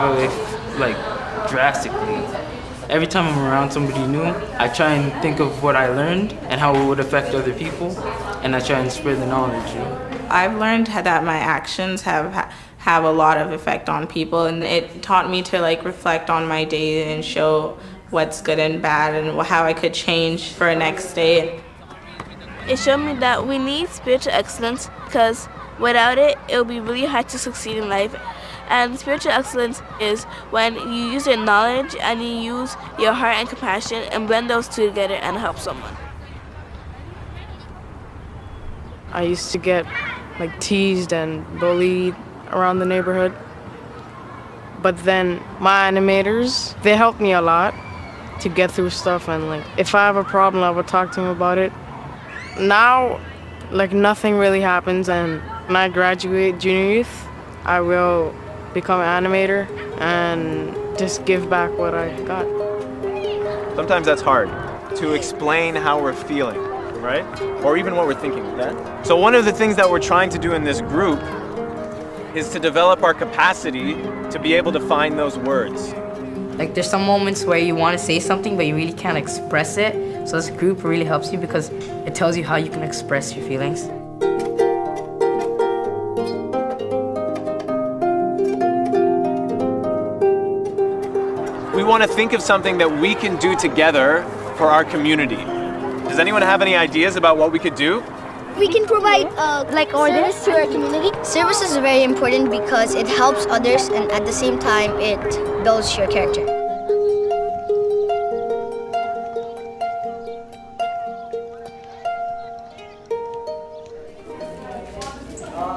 life, drastically. Every time I'm around somebody new, I try and think of what I learned and how it would affect other people, and I try and spread the knowledge. I've learned that my actions have a lot of effect on people, and it taught me to reflect on my day and show what's good and bad and how I could change for next day. It showed me that we need spiritual excellence because without it, it'll be really hard to succeed in life. And spiritual excellence is when you use your knowledge and you use your heart and compassion and blend those two together and help someone. I used to get teased and bullied around the neighborhood. But then my animators, they helped me a lot to get through stuff, and if I have a problem, I would talk to them about it. Now, nothing really happens, and when I graduate junior youth, I will become an animator and just give back what I got. Sometimes that's hard to explain how we're feeling, right? Or even what we're thinking, right? So one of the things that we're trying to do in this group is to develop our capacity to be able to find those words. There's some moments where you want to say something, but you really can't express it. So this group really helps you because it tells you how you can express your feelings. We want to think of something that we can do together for our community. Does anyone have any ideas about what we could do? We can provide service to our community. Service is very important because it helps others and at the same time it builds your character.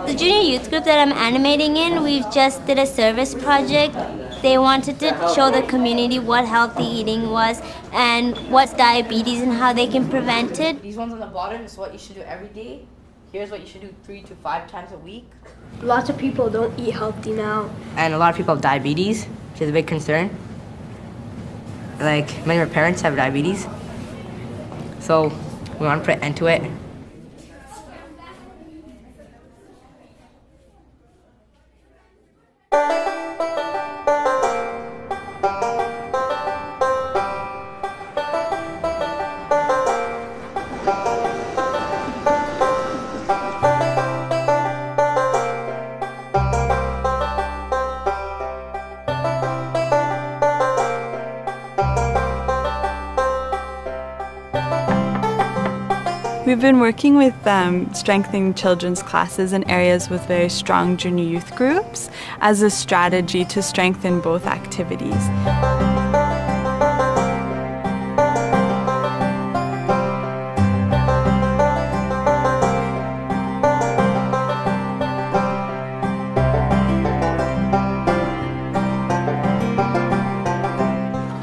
The junior youth group that I'm animating in, we've just did a service project. They wanted to show the community what healthy eating was and what's diabetes and how they can prevent it. These ones on the bottom is what you should do every day. Here's what you should do 3 to 5 times a week. Lots of people don't eat healthy now. And a lot of people have diabetes, which is a big concern. Many of our parents have diabetes. So we want to put an end to it. We've been working with strengthening children's classes in areas with very strong junior youth groups as a strategy to strengthen both activities.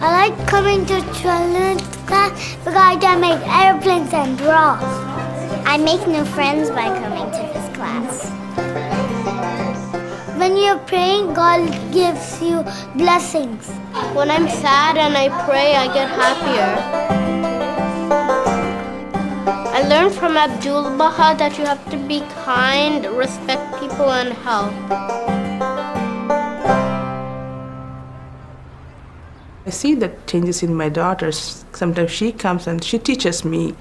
I like coming to children's class because I can make airplanes and draw. I make new friends by coming to this class. When you you're praying, God gives you blessings. When I'm sad and I pray, I get happier. I learned from Abdul Baha that you have to be kind, respect people, and help. I see the changes in my daughters. Sometimes she comes and she teaches me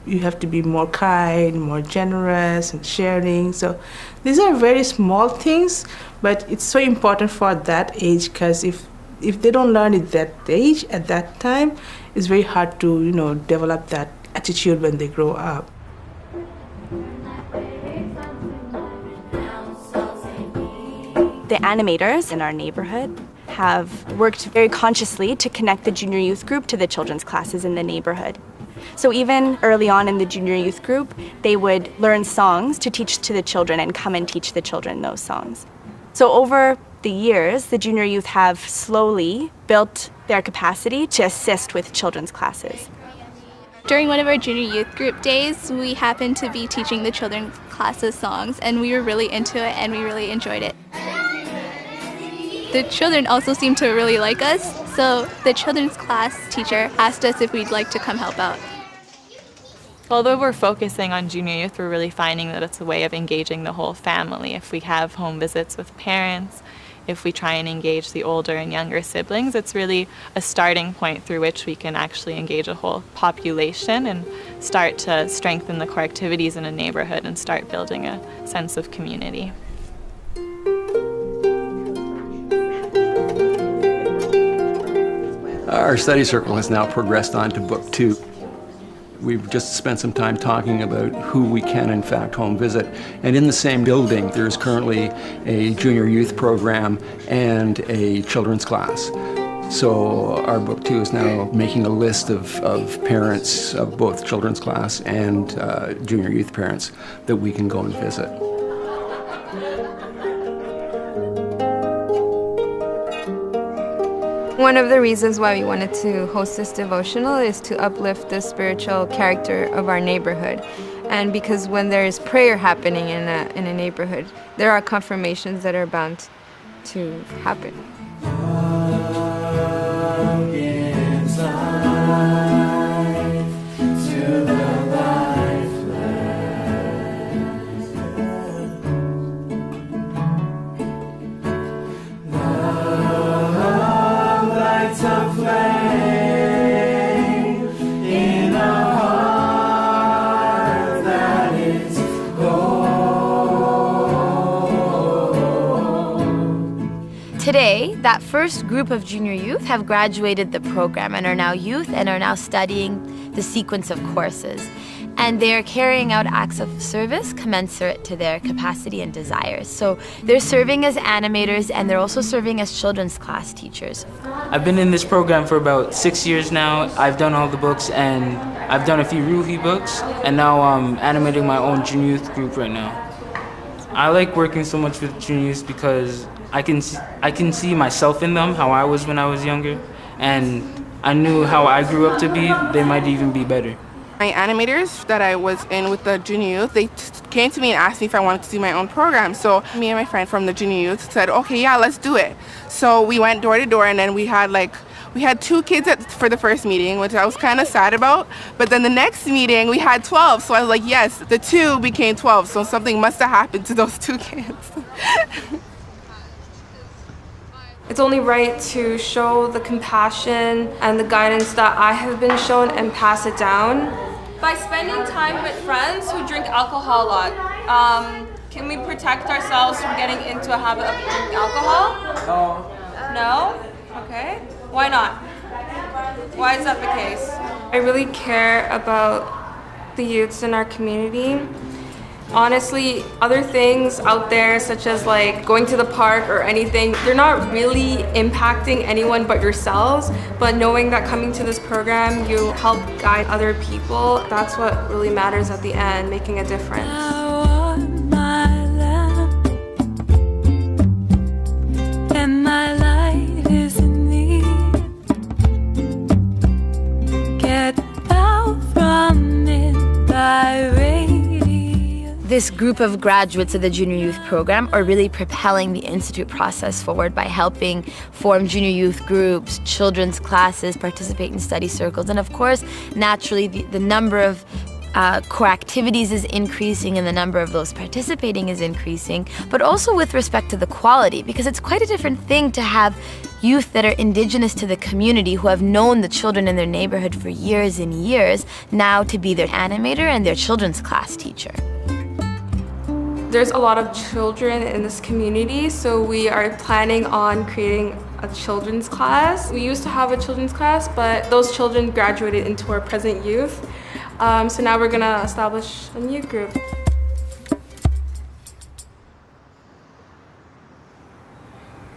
you have to be more kind, more generous, and sharing. So these are very small things, but it's so important for that age, because if they don't learn at that age, at that time, it's very hard to develop that attitude when they grow up. The animators in our neighborhood have worked very consciously to connect the junior youth group to the children's classes in the neighborhood. So even early on in the junior youth group, they would learn songs to teach to the children and come and teach the children those songs. So over the years, the junior youth have slowly built their capacity to assist with children's classes. During one of our junior youth group days, we happened to be teaching the children's classes songs, and we were really into it and we really enjoyed it. The children also seemed to really like us, so the children's class teacher asked us if we'd like to come help out. Although we're focusing on junior youth, we're really finding that it's a way of engaging the whole family. If we have home visits with parents, if we try and engage the older and younger siblings, it's really a starting point through which we can actually engage a whole population and start to strengthen the core activities in a neighborhood and start building a sense of community. Our study circle has now progressed on to book 2. We've just spent some time talking about who we can in fact home visit. And in the same building, there's currently a junior youth program and a children's class. So our book 2 is now making a list of parents of both children's class and junior youth parents that we can go and visit. One of the reasons why we wanted to host this devotional is to uplift the spiritual character of our neighborhood. And because when there is prayer happening in a neighborhood, there are confirmations that are bound to happen. Today, that first group of junior youth have graduated the program and are now youth and are now studying the sequence of courses. And they're carrying out acts of service commensurate to their capacity and desires. So they're serving as animators and they're also serving as children's class teachers. I've been in this program for about 6 years now. I've done all the books and I've done a few Ruhi books, and now I'm animating my own junior youth group right now. I like working so much with junior youth because I can see myself in them, how I was when I was younger, and I knew how I grew up to be. They might even be better. My animators that I was in with the junior youth, they came to me and asked me if I wanted to do my own program. So me and my friend from the junior youth said, okay, yeah, let's do it. So we went door to door, and then we had 2 kids for the first meeting, which I was kind of sad about. But then the next meeting, we had 12. So I was like, yes, the 2 became 12. So something must have happened to those 2 kids. It's only right to show the compassion and the guidance that I have been shown and pass it down. By spending time with friends who drink alcohol a lot, can we protect ourselves from getting into a habit of drinking alcohol? No. No? Okay. Why not? Why is that the case? I really care about the youths in our community. Honestly, other things out there, such as going to the park or anything, they're not really impacting anyone but yourselves. But knowing that coming to this program, you help guide other people, that's what really matters at the end, making a difference. And my light is in thee. Get out from it, thy radiance. This group of graduates of the Junior Youth Program are really propelling the Institute process forward by helping form junior youth groups, children's classes, participate in study circles, and of course, naturally, the number of core activities is increasing and the number of those participating is increasing, but also with respect to the quality, because it's quite a different thing to have youth that are indigenous to the community who have known the children in their neighborhood for years and years, now to be their animator and their children's class teacher. There's a lot of children in this community, so we are planning on creating a children's class. We used to have a children's class, but those children graduated into our present youth. So now we're gonna establish a new group.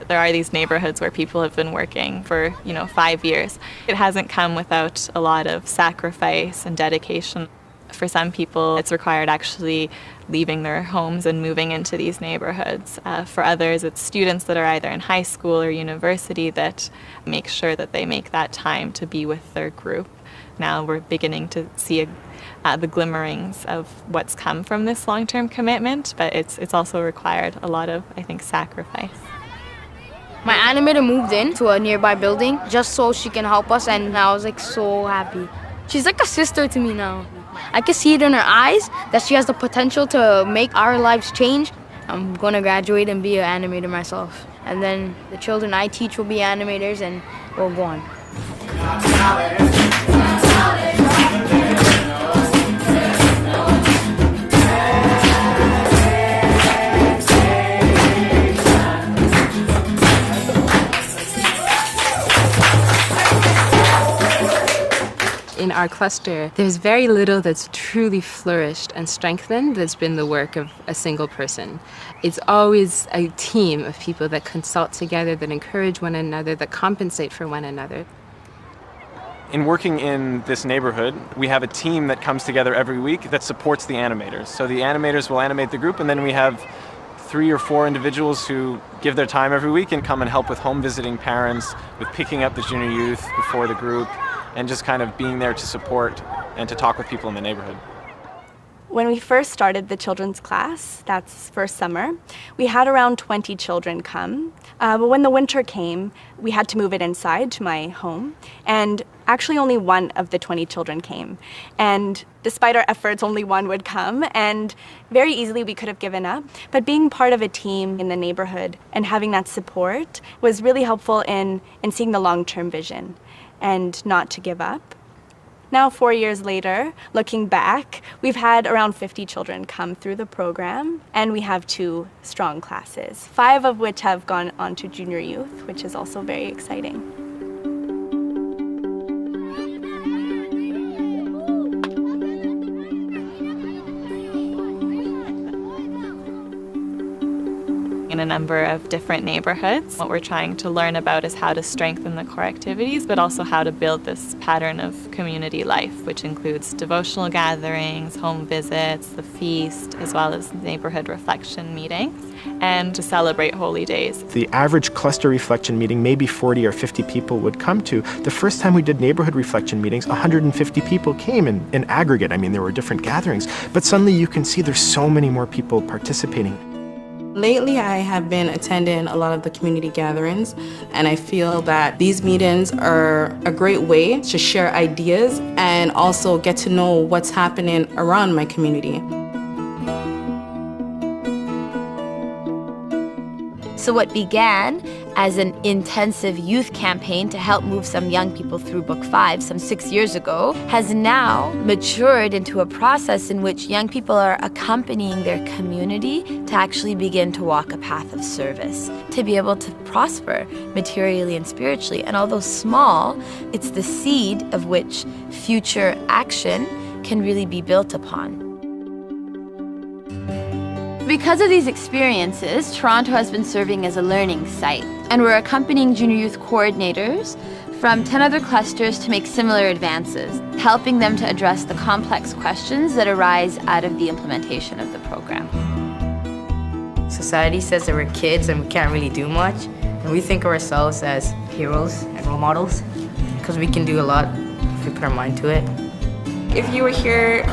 There are these neighborhoods where people have been working for, 5 years. It hasn't come without a lot of sacrifice and dedication. For some people, it's required actually leaving their homes and moving into these neighborhoods. For others, it's students that are either in high school or university that make sure that they make that time to be with their group. Now we're beginning to see the glimmerings of what's come from this long-term commitment, but it's also required a lot of, I think, sacrifice. My animator moved in to a nearby building just so she can help us, and I was so happy. She's like a sister to me now. I can see it in her eyes that she has the potential to make our lives change. I'm gonna graduate and be an animator myself. And then the children I teach will be animators and we'll go on. In our cluster, there's very little that's truly flourished and strengthened that's been the work of a single person. It's always a team of people that consult together, that encourage one another, that compensate for one another. In working in this neighborhood, we have a team that comes together every week that supports the animators. So the animators will animate the group, and then we have 3 or 4 individuals who give their time every week and come and help with home visiting parents, with picking up the junior youth before the group, and just kind of being there to support and to talk with people in the neighborhood. When we first started the children's class, that's first summer, we had around 20 children come. But when the winter came, we had to move it inside to my home. And actually only one of the 20 children came. And despite our efforts, only one would come. And very easily we could have given up. But being part of a team in the neighborhood and having that support was really helpful in seeing the long-term vision and not to give up. Now, 4 years later, looking back, we've had around 50 children come through the program, and we have 2 strong classes, 5 of which have gone on to junior youth, which is also very exciting. In a number of different neighborhoods. What we're trying to learn about is how to strengthen the core activities, but also how to build this pattern of community life, which includes devotional gatherings, home visits, the feast, as well as neighborhood reflection meetings, and to celebrate holy days. The average cluster reflection meeting, maybe 40 or 50 people would come to. The first time we did neighborhood reflection meetings, 150 people came in aggregate. I mean, there were different gatherings, but suddenly you can see there's so many more people participating. Lately, I have been attending a lot of the community gatherings, and I feel that these meetings are a great way to share ideas and also get to know what's happening around my community. So what began as an intensive youth campaign to help move some young people through Book 5 some 6 years ago has now matured into a process in which young people are accompanying their community to actually begin to walk a path of service, to be able to prosper materially and spiritually. And although small, it's the seed of which future action can really be built upon. Because of these experiences, Toronto has been serving as a learning site, and we're accompanying junior youth coordinators from 10 other clusters to make similar advances, helping them to address the complex questions that arise out of the implementation of the program. Society says that we're kids and we can't really do much, and we think of ourselves as heroes and role models because we can do a lot if we put our mind to it. If you were here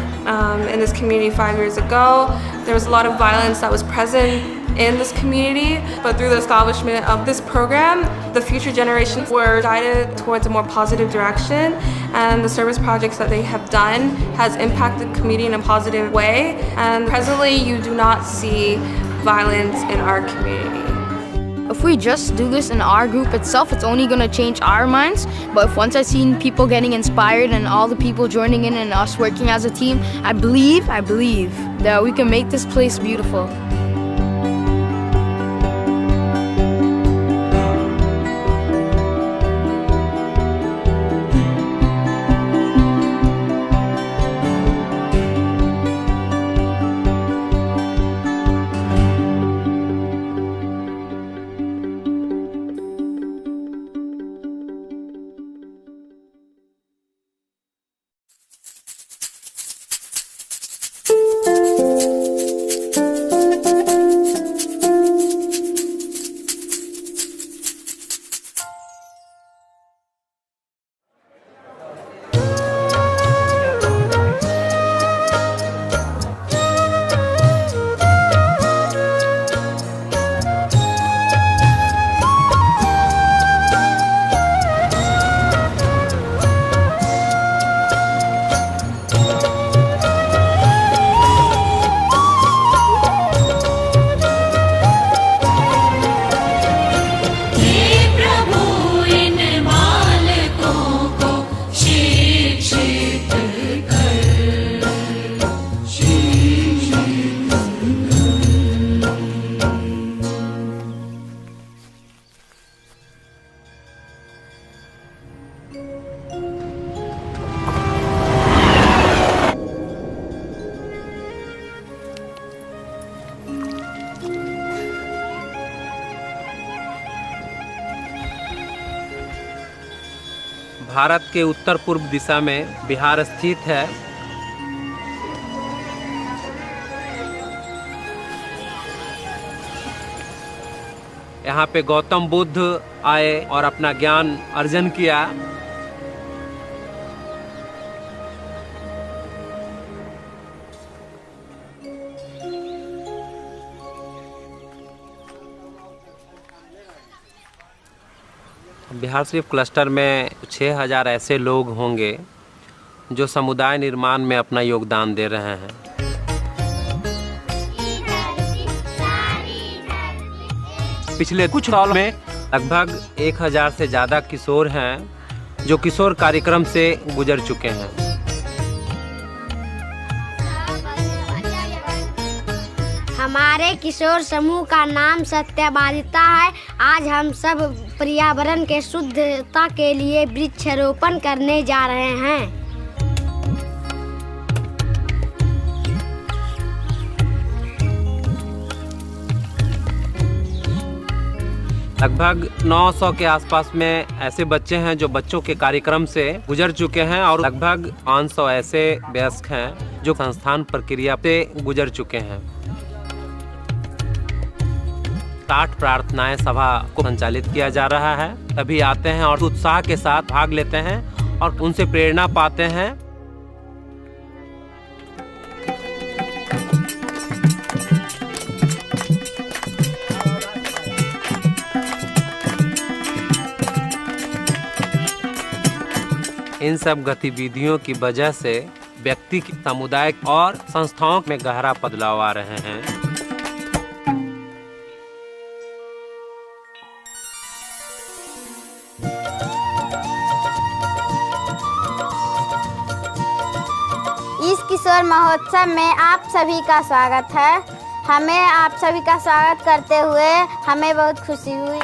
in this community 5 years ago, there was a lot of violence that was present in this community, but through the establishment of this program, the future generations were guided towards a more positive direction, and the service projects that they have done has impacted the community in a positive way, and presently you do not see violence in our community. If we just do this in our group itself, it's only going to change our minds. But if once I've seen people getting inspired and all the people joining in and us working as a team, I believe that we can make this place beautiful. Bharat के उत्तर पूर्व दिशा में बिहार स्थित है। यहाँ पे गौतम बुद्ध आए और अपना ज्ञान अर्जन किया। बिहार शरीफ क्लस्टर में 6000 ऐसे लोग होंगे जो समुदाय निर्माण में अपना योगदान दे रहे हैं। पिछले कुछ सालों में लगभग 1000 से ज़्यादा किशोर हैं जो किशोर कार्यक्रम से गुजर चुके हैं। हमारे किशोर समूह का नाम सत्यवादिता है। आज हम सब पर्यावरण के शुद्धता के लिए वृक्षारोपण करने जा रहे हैं। लगभग 900 के आसपास में ऐसे बच्चे हैं जो बच्चों के कार्यक्रम से गुजर चुके हैं और लगभग 500 ऐसे वयस्क हैं जो संस्थान प्रक्रिया से गुजर चुके हैं। 60 प्रार्थनाएं सभा को संचालित किया जा रहा है। सभी आते हैं और उत्साह के साथ भाग लेते हैं और उनसे प्रेरणा पाते हैं। इन सब गतिविधियों की वजह से व्यक्ति की समुदाय और संस्थाओं में गहरा बदलाव आ रहे हैं। इस किशोर महोत्सव में आप सभी का स्वागत है। हमें आप सभी का स्वागत करते हुए हमें बहुत खुशी हुई।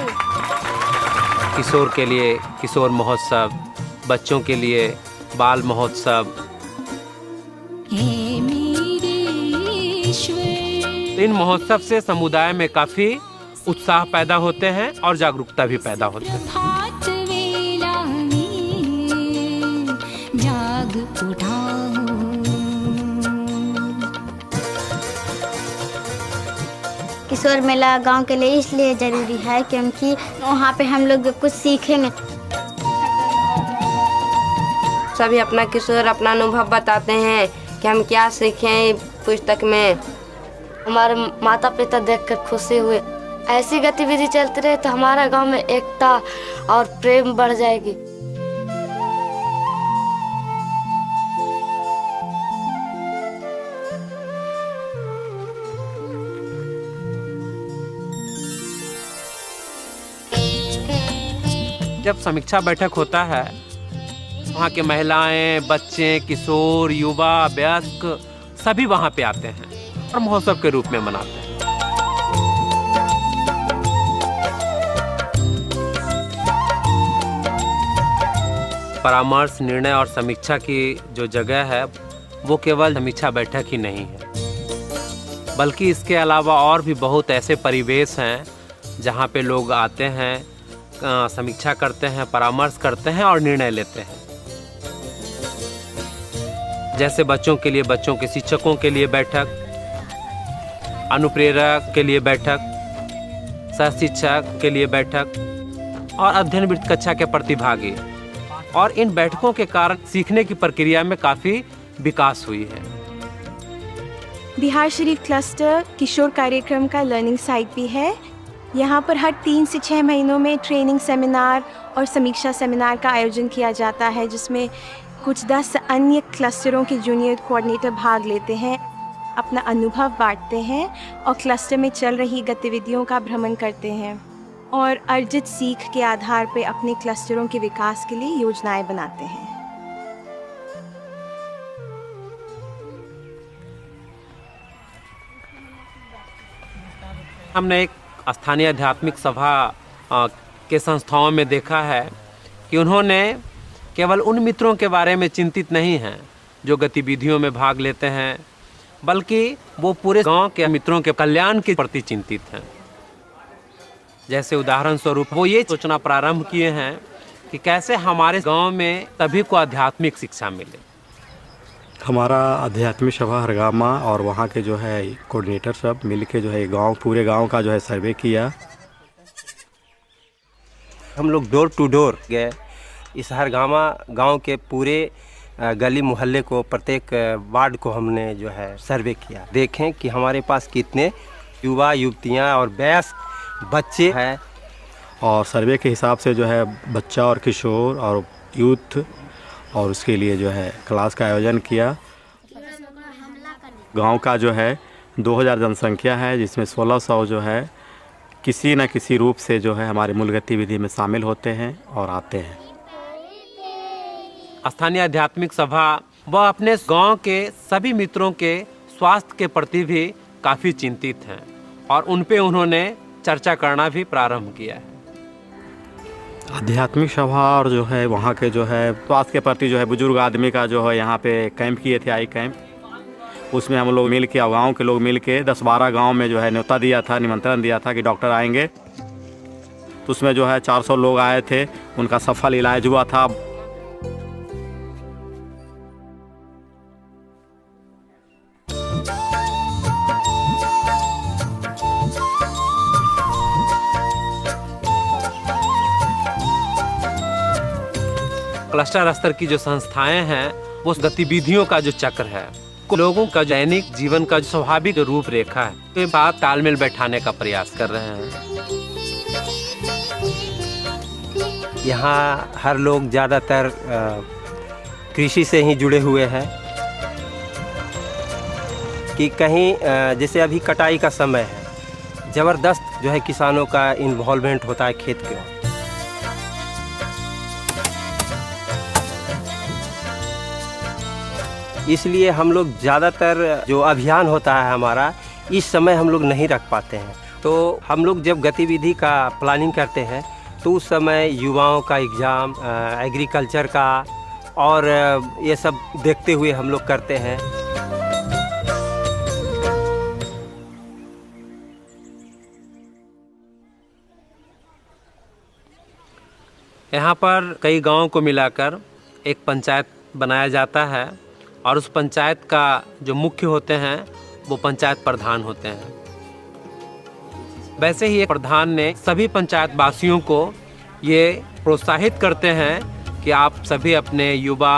किशोर के लिए किशोर महोत्सव, बच्चों के लिए बाल महोत्सव। इन महोत्सव से समुदाय में काफी उत्साह पैदा होते हैं और जागरूकता भी पैदा होती है। किशोर मेला गांव के लिए इसलिए जरूरी है क्योंकि वहाँ पे हम लोग कुछ सीखेंगे। सभी अपना किशोर अपना अनुभव बताते हैं कि हम क्या सीखें पुस्तक में। हमारे माता पिता देखकर खुशी हुए। ऐसी गतिविधि चलती रहे तो हमारा गांव में एकता और प्रेम बढ़ जाएगी। जब समीक्षा बैठक होता है, वहाँ के महिलाएं, बच्चे, किशोर, युवा, वयस्क सभी वहाँ पे आते हैं और महोत्सव के रूप में मनाते हैं। परामर्श, निर्णय और समीक्षा की जो जगह है वो केवल समीक्षा बैठक ही नहीं है, बल्कि इसके अलावा और भी बहुत ऐसे परिवेश हैं जहाँ पे लोग आते हैं, समीक्षा करते हैं, परामर्श करते हैं और निर्णय लेते हैं। जैसे बच्चों के लिए बच्चों के शिक्षकों के लिए बैठक, अनुप्रेरक के लिए बैठक, सह शिक्षक के लिए बैठक और अध्ययन वृत्त कक्षा के प्रतिभागी। और इन बैठकों के कारण सीखने की प्रक्रिया में काफ़ी विकास हुई है। बिहार शरीफ क्लस्टर किशोर कार्यक्रम का लर्निंग साइट भी है। यहाँ पर हर 3 से 6 महीनों में ट्रेनिंग सेमिनार और समीक्षा सेमिनार का आयोजन किया जाता है, जिसमें कुछ 10 अन्य क्लस्टरों के जूनियर कोऑर्डिनेटर भाग लेते हैं, अपना अनुभव बांटते हैं और क्लस्टर में चल रही गतिविधियों का भ्रमण करते हैं और अर्जित सीख के आधार पर अपने क्लस्टरों के विकास के लिए योजनाएं बनाते हैं। हमने एक स्थानीय आध्यात्मिक सभा के संस्थाओं में देखा है कि उन्होंने केवल उन मित्रों के बारे में चिंतित नहीं हैं जो गतिविधियों में भाग लेते हैं, बल्कि वो पूरे गांव के मित्रों के कल्याण के प्रति चिंतित हैं। जैसे उदाहरण स्वरूप वो ये सोचना प्रारंभ किए हैं कि कैसे हमारे गांव में सभी को आध्यात्मिक शिक्षा मिले। हमारा आध्यात्मिक सभा हरगामा और वहाँ के जो है कोऑर्डिनेटर सब मिल के जो है पूरे गांव का जो है सर्वे किया। हम लोग डोर टू डोर गए, इस हरगामा गांव के पूरे गली मोहल्ले को, प्रत्येक वार्ड को हमने जो है सर्वे किया। देखें कि हमारे पास कितने युवा युवतियाँ और वयस्क बच्चे हैं, और सर्वे के हिसाब से जो है बच्चा और किशोर और यूथ और उसके लिए जो है क्लास का आयोजन किया। गांव का जो है 2000 जनसंख्या है, जिसमें 1600 जो है किसी न किसी रूप से जो है हमारे मूल गतिविधि में शामिल होते हैं और आते हैं। स्थानीय आध्यात्मिक सभा वह अपने गांव के सभी मित्रों के स्वास्थ्य के प्रति भी काफ़ी चिंतित हैं और उन पे उन्होंने चर्चा करना भी प्रारंभ किया है। आध्यात्मिक सभा और जो है वहाँ के जो है स्वास्थ्य के प्रति जो है बुजुर्ग आदमी का जो है यहाँ पे कैंप किए थे, आई कैंप। उसमें हम लोग मिल के, गाँव के लोग मिल के 10-12 गाँव में जो है न्योता दिया था, निमंत्रण दिया था कि डॉक्टर आएंगे। तो उसमें जो है 400 लोग आए थे, उनका सफल इलाज हुआ था। क्लस्टर स्तर की जो संस्थाएं हैं वो गतिविधियों का जो चक्र है, लोगों का दैनिक जीवन का जो स्वाभाविक रूपरेखा है, के साथ तालमेल बैठाने का प्रयास कर रहे हैं। यहाँ हर लोग ज़्यादातर कृषि से ही जुड़े हुए हैं कि कहीं जैसे अभी कटाई का समय है, ज़बरदस्त जो है किसानों का इन्वॉल्वमेंट होता है खेत के। इसलिए हम लोग ज़्यादातर जो अभियान होता है हमारा, इस समय हम लोग नहीं रख पाते हैं। तो हम लोग जब गतिविधि का प्लानिंग करते हैं तो उस समय युवाओं का एग्ज़ाम, एग्रीकल्चर का और ये सब देखते हुए हम लोग करते हैं। यहाँ पर कई गांवों को मिलाकर एक पंचायत बनाया जाता है और उस पंचायत का जो मुख्य होते हैं वो पंचायत प्रधान होते हैं। वैसे ही एक प्रधान ने सभी पंचायत वासियों को ये प्रोत्साहित करते हैं कि आप सभी अपने युवा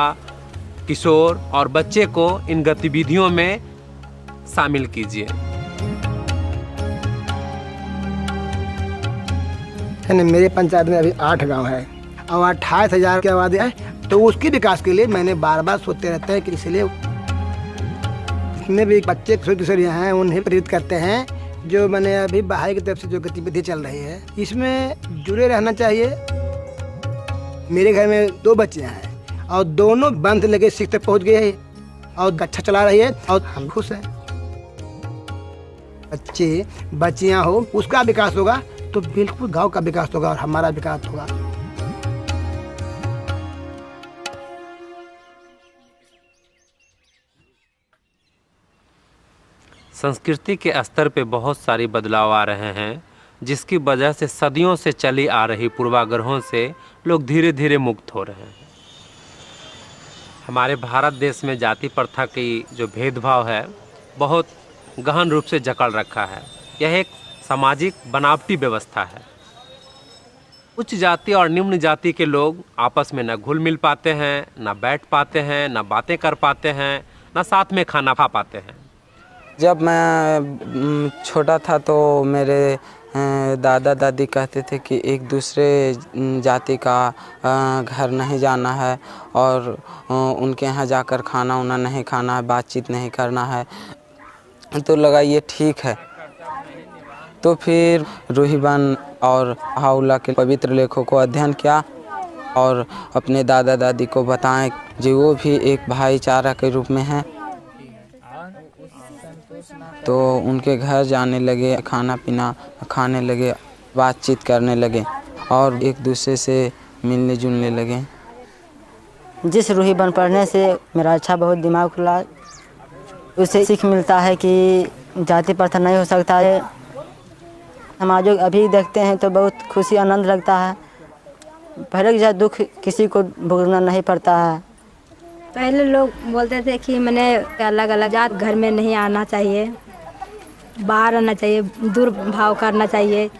किशोर और बच्चे को इन गतिविधियों में शामिल कीजिए। मेरे पंचायत में अभी 8 गांव है और 28,000 की आबादी है, तो उसके विकास के लिए मैंने बार बार सोचते रहते हैं कि इसलिए जितने भी बच्चे किशोर यहाँ हैं उन्हें प्रेरित करते हैं, जो मैंने अभी बहाई की तरफ से जो गतिविधि चल रही है इसमें जुड़े रहना चाहिए। मेरे घर में 2 बच्चे हैं और दोनों बंद लगे सीख तक पहुँच गए हैं और अच्छा चला रही है और हम खुश हैं। बच्चे बच्चियाँ हो उसका विकास होगा तो बिल्कुल गांव का विकास होगा और हमारा विकास होगा। संस्कृति के स्तर पे बहुत सारी बदलाव आ रहे हैं, जिसकी वजह से सदियों से चली आ रही पूर्वाग्रहों से लोग धीरे धीरे मुक्त हो रहे हैं। हमारे भारत देश में जाति प्रथा की जो भेदभाव है बहुत गहन रूप से जकड़ रखा है। यह एक सामाजिक बनावटी व्यवस्था है। उच्च जाति और निम्न जाति के लोग आपस में न घुल मिल पाते हैं, न बैठ पाते हैं, न बातें कर पाते हैं, न साथ में खाना खा पाते हैं। जब मैं छोटा था तो मेरे दादा दादी कहते थे कि एक दूसरे जाति का घर नहीं जाना है और उनके यहाँ जाकर खाना उना नहीं खाना है, बातचीत नहीं करना है। तो लगा ये ठीक है। तो फिर रूहीबन और हाउला के पवित्र लेखों को अध्ययन किया और अपने दादा दादी को बताएं जो वो भी एक भाईचारा के रूप में हैं। तो उनके घर जाने लगे, खाना पीना खाने लगे, बातचीत करने लगे और एक दूसरे से मिलने जुलने लगे। जिस रूहीबन पढ़ने से मेरा अच्छा बहुत दिमाग खुला, उससे सीख मिलता है कि जाति प्रथा नहीं हो सकता है। समाजों अभी देखते हैं तो बहुत खुशी आनंद लगता है। पहले जैसा दुख किसी को भुगतना नहीं पड़ता है। पहले लोग बोलते थे कि मैंने अलग अलग जात घर में नहीं आना चाहिए, बाहर आना चाहिए, दूर भाव करना चाहिए।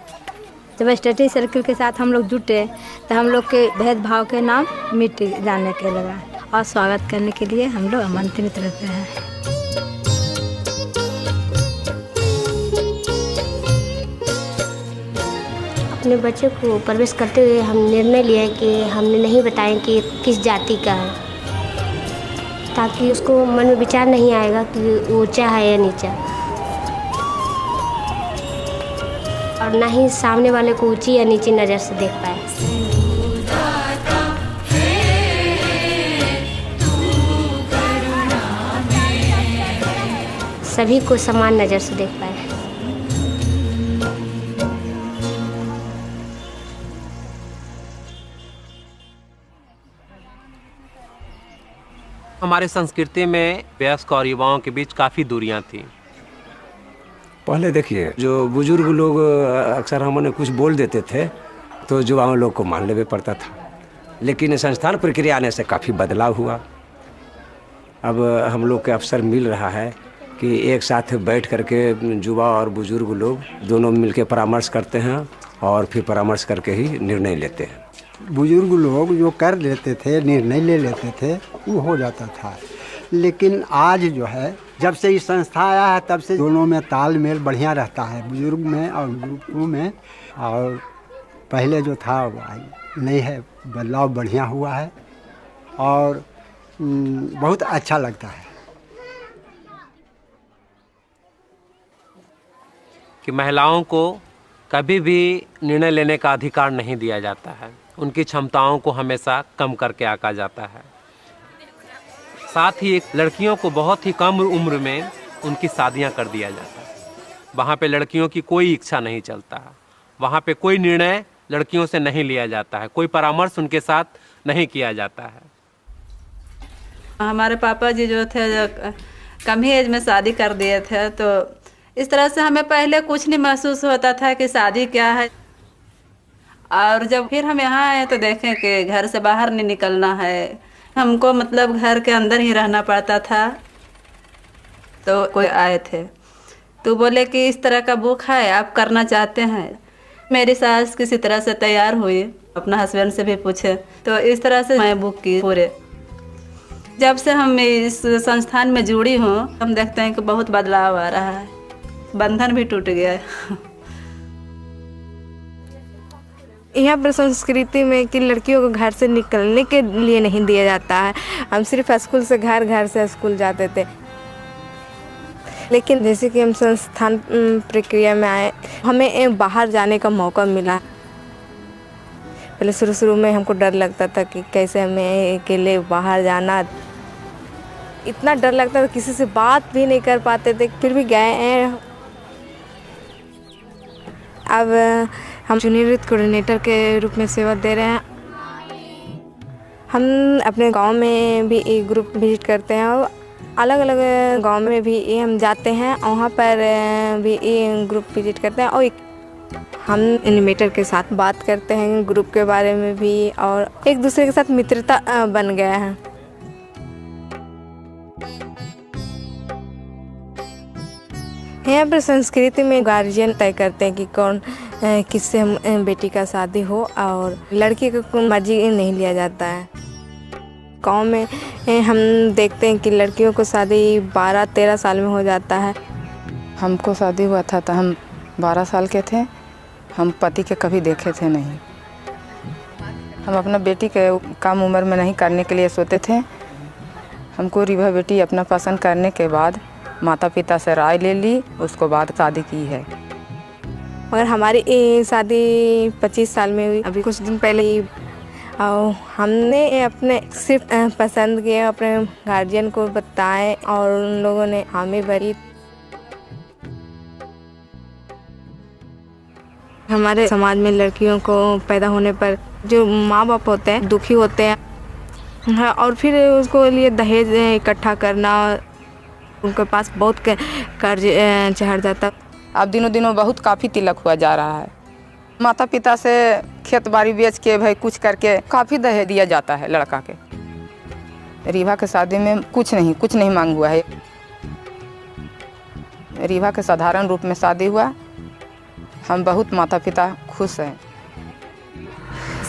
जब स्टडी सर्कल के साथ हम लोग जुटे तो हम लोग के भेदभाव के नाम मिट जाने के लगा और स्वागत करने के लिए हम लोग आमंत्रित रहते हैं। अपने बच्चे को प्रवेश करते हुए हम निर्णय लिया कि हमने नहीं बताएं कि किस जाति का है, ताकि उसको मन में विचार नहीं आएगा कि ऊंचा है या नीचा, और ना ही सामने वाले को ऊंची या नीची नज़र से देख पाए। सभी को समान नज़र से देख पाए। हमारे संस्कृति में वयस्क और युवाओं के बीच काफ़ी दूरियां थी। पहले देखिए जो बुजुर्ग लोग अक्सर हमने कुछ बोल देते थे तो युवाओं लोग को मान लेना पड़ता था, लेकिन संस्थान प्रक्रिया आने से काफ़ी बदलाव हुआ। अब हम लोग के अवसर मिल रहा है कि एक साथ बैठ करके युवा और बुजुर्ग लोग दोनों मिलकर परामर्श करते हैं और फिर परामर्श करके ही निर्णय लेते हैं। बुजुर्ग लोग जो कर लेते थे, निर्णय ले लेते थे, वो हो जाता था। लेकिन आज जो है जब से ये संस्था आया है तब से दोनों में तालमेल बढ़िया रहता है, बुजुर्ग में और बुजुर्गों में। और पहले जो था नहीं है, बदलाव बढ़िया हुआ है और बहुत अच्छा लगता है कि महिलाओं को कभी भी निर्णय लेने का अधिकार नहीं दिया जाता है। उनकी क्षमताओं को हमेशा कम करके आंका जाता है। साथ ही लड़कियों को बहुत ही कम उम्र में उनकी शादियां कर दिया जाता है। वहाँ पे लड़कियों की कोई इच्छा नहीं चलता, वहाँ पे कोई निर्णय लड़कियों से नहीं लिया जाता है, कोई परामर्श उनके साथ नहीं किया जाता है। हमारे पापा जी जो थे कम ही एज में शादी कर दिए थे, तो इस तरह से हमें पहले कुछ नहीं महसूस होता था कि शादी क्या है। और जब फिर हम यहाँ आए तो देखें कि घर से बाहर नहीं निकलना है, हमको मतलब घर के अंदर ही रहना पड़ता था। तो कोई आए थे तो बोले कि इस तरह का बुक है, आप करना चाहते हैं। मेरी सास किसी तरह से तैयार हुई, अपना हस्बैंड से भी पूछे, तो इस तरह से मैं बुक की पूरे। जब से हम इस संस्थान में जुड़ी हूँ हम देखते हैं कि बहुत बदलाव आ रहा है, बंधन भी टूट गया है। यहाँ पर संस्कृति में कि लड़कियों को घर से निकलने के लिए नहीं दिया जाता है। हम सिर्फ स्कूल से घर, घर से स्कूल जाते थे। लेकिन जैसे कि हम संस्थान प्रक्रिया में आए, हमें बाहर जाने का मौका मिला। पहले शुरू में हमको डर लगता था कि कैसे हमें अकेले बाहर जाना, इतना डर लगता था, किसी से बात भी नहीं कर पाते थे, फिर भी गए हैं। अब हम जूनियर यूथ कोऑर्डिनेटर के रूप में सेवा दे रहे हैं। हम अपने गांव में भी एक ग्रुप विजिट करते हैं और अलग अलग गांव में भी हम जाते हैं, वहाँ पर भी ग्रुप विजिट करते हैं और हम एनिमेटर के साथ बात करते हैं ग्रुप के बारे में भी, और एक दूसरे के साथ मित्रता बन गया है। यहाँ पर संस्कृति में गार्जियन तय करते हैं कि कौन किससे हम बेटी का शादी हो, और लड़की को मर्जी नहीं लिया जाता है। गांव में हम देखते हैं कि लड़कियों को शादी 12-13 साल में हो जाता है। हमको शादी हुआ था तो हम 12 साल के थे। हम पति के कभी देखे थे नहीं। हम अपना बेटी के कम उम्र में नहीं करने के लिए सोचते थे। हमको रिवा बेटी अपना पसंद करने के बाद माता पिता से राय ले ली, उसको बाद शादी की है। मगर हमारी शादी 25 साल में हुई, अभी कुछ दिन पहले ही। और हमने अपने सिर्फ पसंद किया, अपने गार्जियन को बताएं और उन लोगों ने हामी भरी। हमारे समाज में लड़कियों को पैदा होने पर जो माँ बाप होते हैं दुखी होते हैं, और फिर उसको लिए दहेज इकट्ठा करना, उनके पास बहुत कर्ज चढ़ जाता। अब दिनों दिनों बहुत काफ़ी तिलक हुआ जा रहा है। माता पिता से खेत बाड़ी बेच के भाई कुछ करके काफ़ी दहेज दिया जाता है लड़का के। रीवा के शादी में कुछ नहीं मांग हुआ है। रीवा के साधारण रूप में शादी हुआ। हम बहुत माता पिता खुश हैं।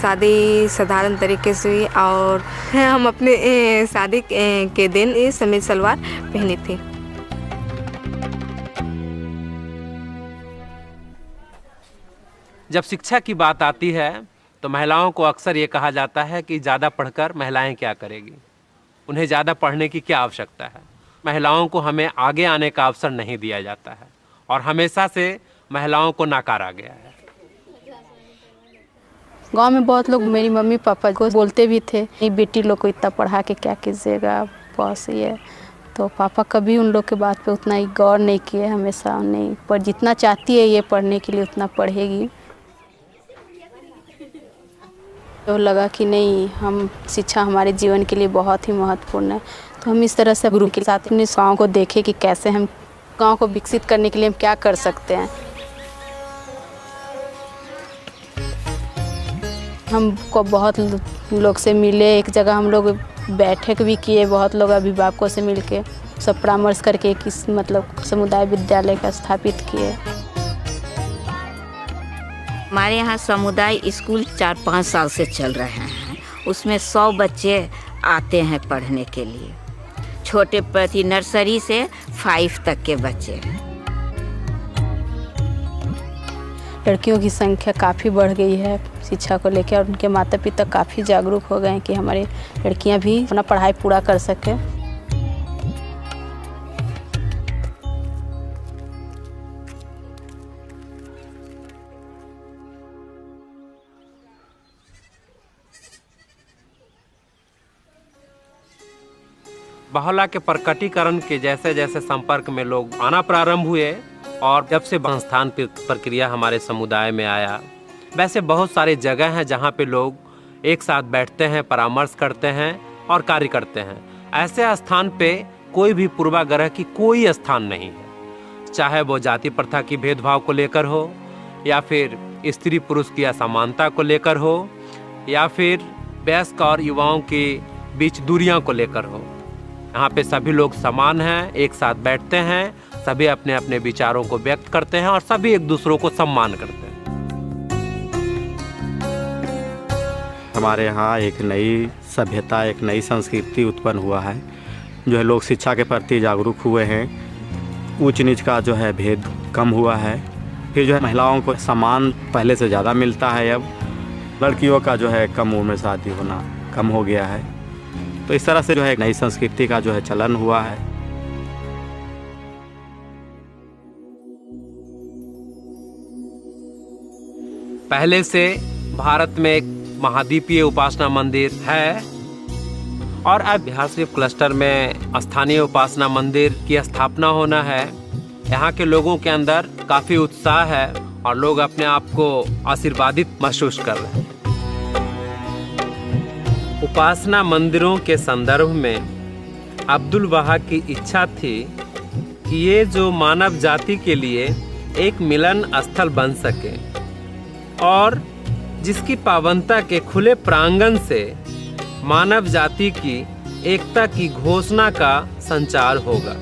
शादी साधारण तरीके से हुई और हम अपने शादी के दिन समीज सलवार पहनी थी। जब शिक्षा की बात आती है तो महिलाओं को अक्सर ये कहा जाता है कि ज़्यादा पढ़कर महिलाएं क्या करेगी, उन्हें ज़्यादा पढ़ने की क्या आवश्यकता है। महिलाओं को हमें आगे आने का अवसर नहीं दिया जाता है और हमेशा से महिलाओं को नकारा गया है। गांव में बहुत लोग मेरी मम्मी पापा को बोलते भी थे, ये बेटी लोग को इतना पढ़ा के क्या कीजिएगा, बस ये। तो पापा कभी उन लोग के बात पे उतना ही गौर नहीं किए, हमेशा नहीं, पर जितना चाहती है ये पढ़ने के लिए उतना पढ़ेगी। तो लगा कि नहीं, हम शिक्षा हमारे जीवन के लिए बहुत ही महत्वपूर्ण है। तो हम इस तरह से गुरु के साथ अपने गाँव को देखे कि कैसे हम गाँव को विकसित करने के लिए हम क्या कर सकते हैं। हमको बहुत लोग से मिले, एक जगह हम लोग बैठक भी किए, बहुत लोग अभिभावकों से मिलके सब परामर्श करके किस समुदाय विद्यालय का स्थापित किए। हमारे यहाँ समुदाय स्कूल 4-5 साल से चल रहे हैं। उसमें 100 बच्चे आते हैं पढ़ने के लिए। छोटे प्रति नर्सरी से 5 तक के बच्चे हैं। लड़कियों की संख्या काफ़ी बढ़ गई है शिक्षा को लेकर, और उनके माता पिता काफ़ी जागरूक हो गए हैं कि हमारी लड़कियां भी अपना पढ़ाई पूरा कर सकें। बहुला के प्रकटीकरण के जैसे जैसे संपर्क में लोग आना प्रारंभ हुए और जब से संस्थान प्रक्रिया हमारे समुदाय में आया, वैसे बहुत सारे जगह हैं जहाँ पे लोग एक साथ बैठते हैं, परामर्श करते हैं और कार्य करते हैं। ऐसे स्थान पे कोई भी पूर्वाग्रह की कोई स्थान नहीं है, चाहे वो जाति प्रथा की भेदभाव को लेकर हो, या फिर स्त्री पुरुष की असमानता को लेकर हो, या फिर वयस्क और युवाओं के बीच दूरियां को लेकर हो। यहाँ पे सभी लोग समान हैं, एक साथ बैठते हैं, सभी अपने अपने विचारों को व्यक्त करते हैं और सभी एक दूसरों को सम्मान करते हैं। हमारे यहाँ एक नई सभ्यता, एक नई संस्कृति उत्पन्न हुआ है, जो है लोग शिक्षा के प्रति जागरूक हुए हैं, ऊंच नीच का जो है भेद कम हुआ है, फिर जो है महिलाओं को सम्मान पहले से ज़्यादा मिलता है, अब लड़कियों का जो है कम उम्र में शादी होना कम हो गया है। तो इस तरह से जो है नई संस्कृति का जो है चलन हुआ है। पहले से भारत में एक महाद्वीपीय उपासना मंदिर है और अब बिहार शरीफ क्लस्टर में स्थानीय उपासना मंदिर की स्थापना होना है। यहाँ के लोगों के अंदर काफी उत्साह है और लोग अपने आप को आशीर्वादित महसूस कर रहे हैं। उपासना मंदिरों के संदर्भ में अब्दुल वहाब की इच्छा थी कि ये जो मानव जाति के लिए एक मिलन स्थल बन सके और जिसकी पावनता के खुले प्रांगण से मानव जाति की एकता की घोषणा का संचार होगा।